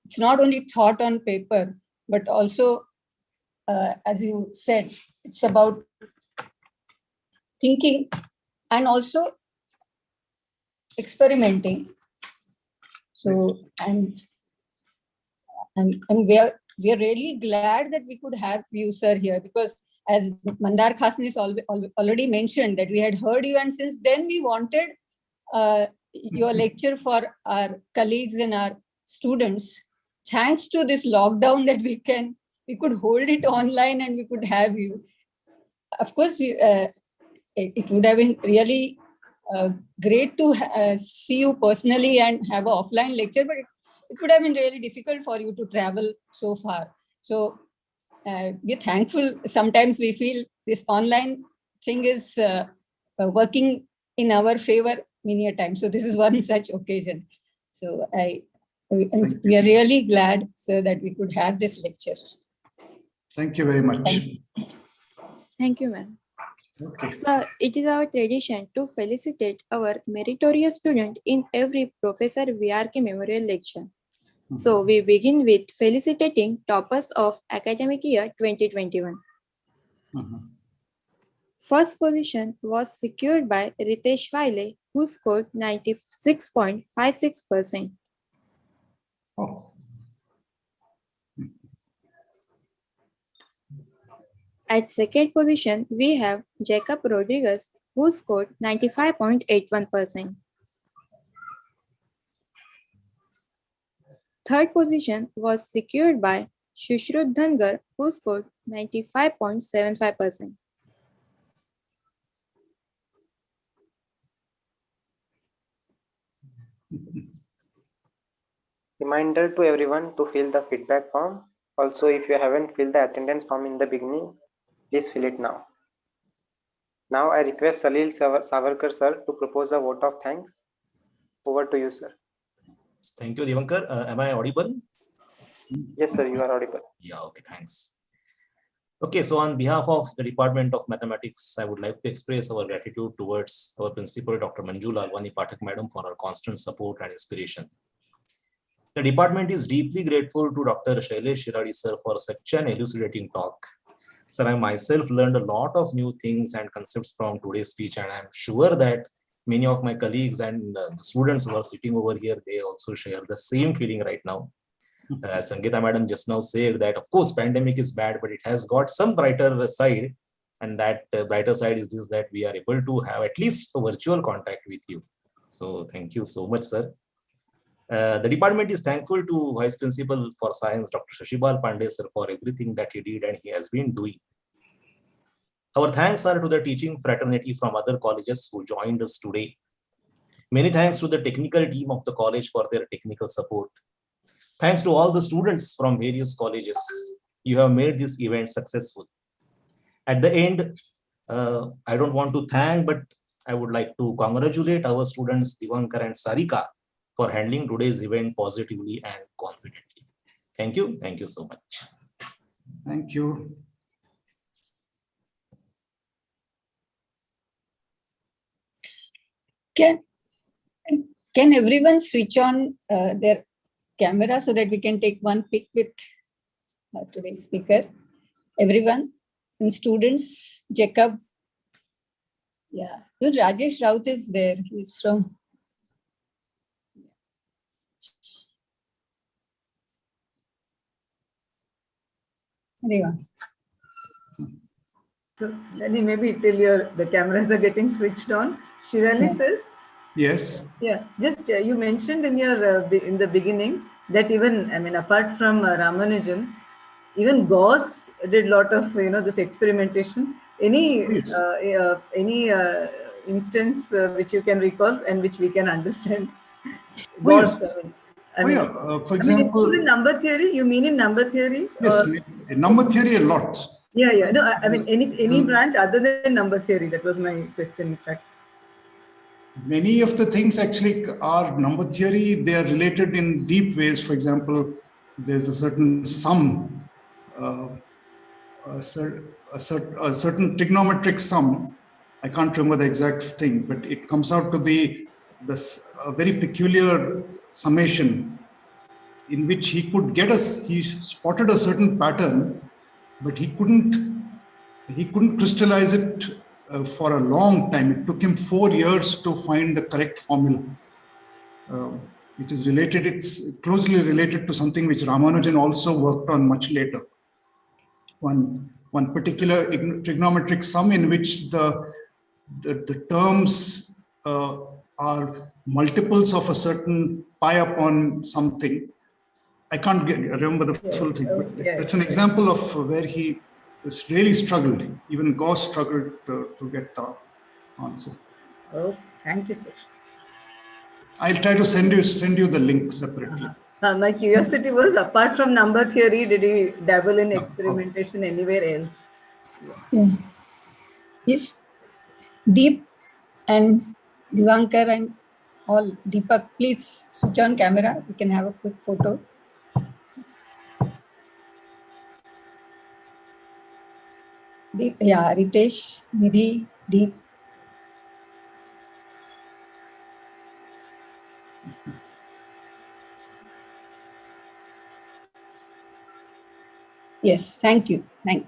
Speaker 3: It's not only thought on paper, but also, as you said, it's about thinking and also experimenting. So we are really glad that we could have you, sir, here, because as Mandar Khasnis already mentioned, that we had heard you, and since then we wanted your lecture for our colleagues and our students. Thanks to this lockdown that we could hold it online and we could have you. Of course, it would have been really great to see you personally and have an offline lecture, but it would have been really difficult for you to travel so far. So we're thankful. Sometimes we feel this online thing is working in our favor many a time. So this is one such occasion. So we are really glad, sir, that we could have this lecture.
Speaker 5: Thank you very much.
Speaker 12: Thank you, ma'am.
Speaker 5: Okay.
Speaker 12: Sir, it is our tradition to felicitate our meritorious student in every Professor VRK Memorial Lecture. So we begin with felicitating toppers of academic year 2021. First position was secured by Ritesh Vaile, who scored 96.56%.
Speaker 5: Oh.
Speaker 12: At second position, we have Jacob Rodriguez, who scored 95.81%. Third position was secured by Shushrut Dhangar, who scored 95.75%.
Speaker 6: Reminder to everyone to fill the feedback form. Also, if you haven't filled the attendance form in the beginning, please fill it now. Now I request Salil Savarkar sir to propose a vote of thanks. Over to you, sir.
Speaker 13: Thank you, Divankar. Am I audible?
Speaker 6: Yes, sir, you are audible.
Speaker 13: Yeah, okay, thanks. Okay, so on behalf of the Department of Mathematics, I would like to express our gratitude towards our principal, Dr. Manju Lalwani Pathak Madam, for her constant support and inspiration. The department is deeply grateful to Dr. Shailesh Shiradi sir for such an elucidating talk. Sir, I myself learned a lot of new things and concepts from today's speech, and I'm sure that many of my colleagues and the students who are sitting over here, they also share the same feeling right now. As Sangeeta madam just now said that, of course, pandemic is bad, but it has got some brighter side. And that brighter side is this, that we are able to have at least a virtual contact with you. So thank you so much, sir. The department is thankful to Vice Principal for Science, Dr. Shashibal Pandey, sir, for everything that he did and he has been doing. Our thanks are to the teaching fraternity from other colleges who joined us today. Many thanks to the technical team of the college for their technical support. Thanks to all the students from various colleges. You have made this event successful. At the end, I don't want to thank, but I would like to congratulate our students Divankar and Sarika for handling today's event positively and confidently. Thank you. Thank you so much.
Speaker 5: Thank you.
Speaker 3: Can everyone switch on their camera so that we can take one pic with today's speaker? Everyone, and students, Jacob. Yeah, Rajesh Raut is there. He's from. Anyone.
Speaker 2: So, Lani, maybe till the cameras are getting switched on. Shirali, sir?
Speaker 5: Yes.
Speaker 2: Yeah, just you mentioned in your in the beginning that even, I mean, apart from Ramanujan, even Gauss did a lot of, this experimentation. Any instance which you can recall and which we can understand? Gauss,
Speaker 5: for example,
Speaker 2: it was in number theory. You mean in number theory?
Speaker 5: Yes, in number theory a lot.
Speaker 2: Yeah. No, I mean any branch other than number theory. That was my question, in fact.
Speaker 5: Many of the things actually are number theory. They are related in deep ways. For example, there's a certain sum, a certain trigonometric sum. I can't remember the exact thing, but it comes out to be a very peculiar summation in which he could get us. He spotted a certain pattern, but he couldn't crystallize it for a long time. It took him 4 years to find the correct formula. It is related, it's closely related to something which Ramanujan also worked on much later. One particular trigonometric sum in which the terms are multiples of a certain pi upon something. I can't remember the full thing, but it's an example of where he was really struggled. Even Gauss struggled to get the answer.
Speaker 2: Oh, thank you, sir.
Speaker 5: I'll try to send you the link separately.
Speaker 2: My curiosity was, apart from number theory, did he dabble in experimentation anywhere else?
Speaker 3: Yeah. Deep and Divankar and all, Deepak, please switch on camera. We can have a quick photo. Deep, yeah, Ritesh, Nidhi, Deep. Yes, thank you. Thank you.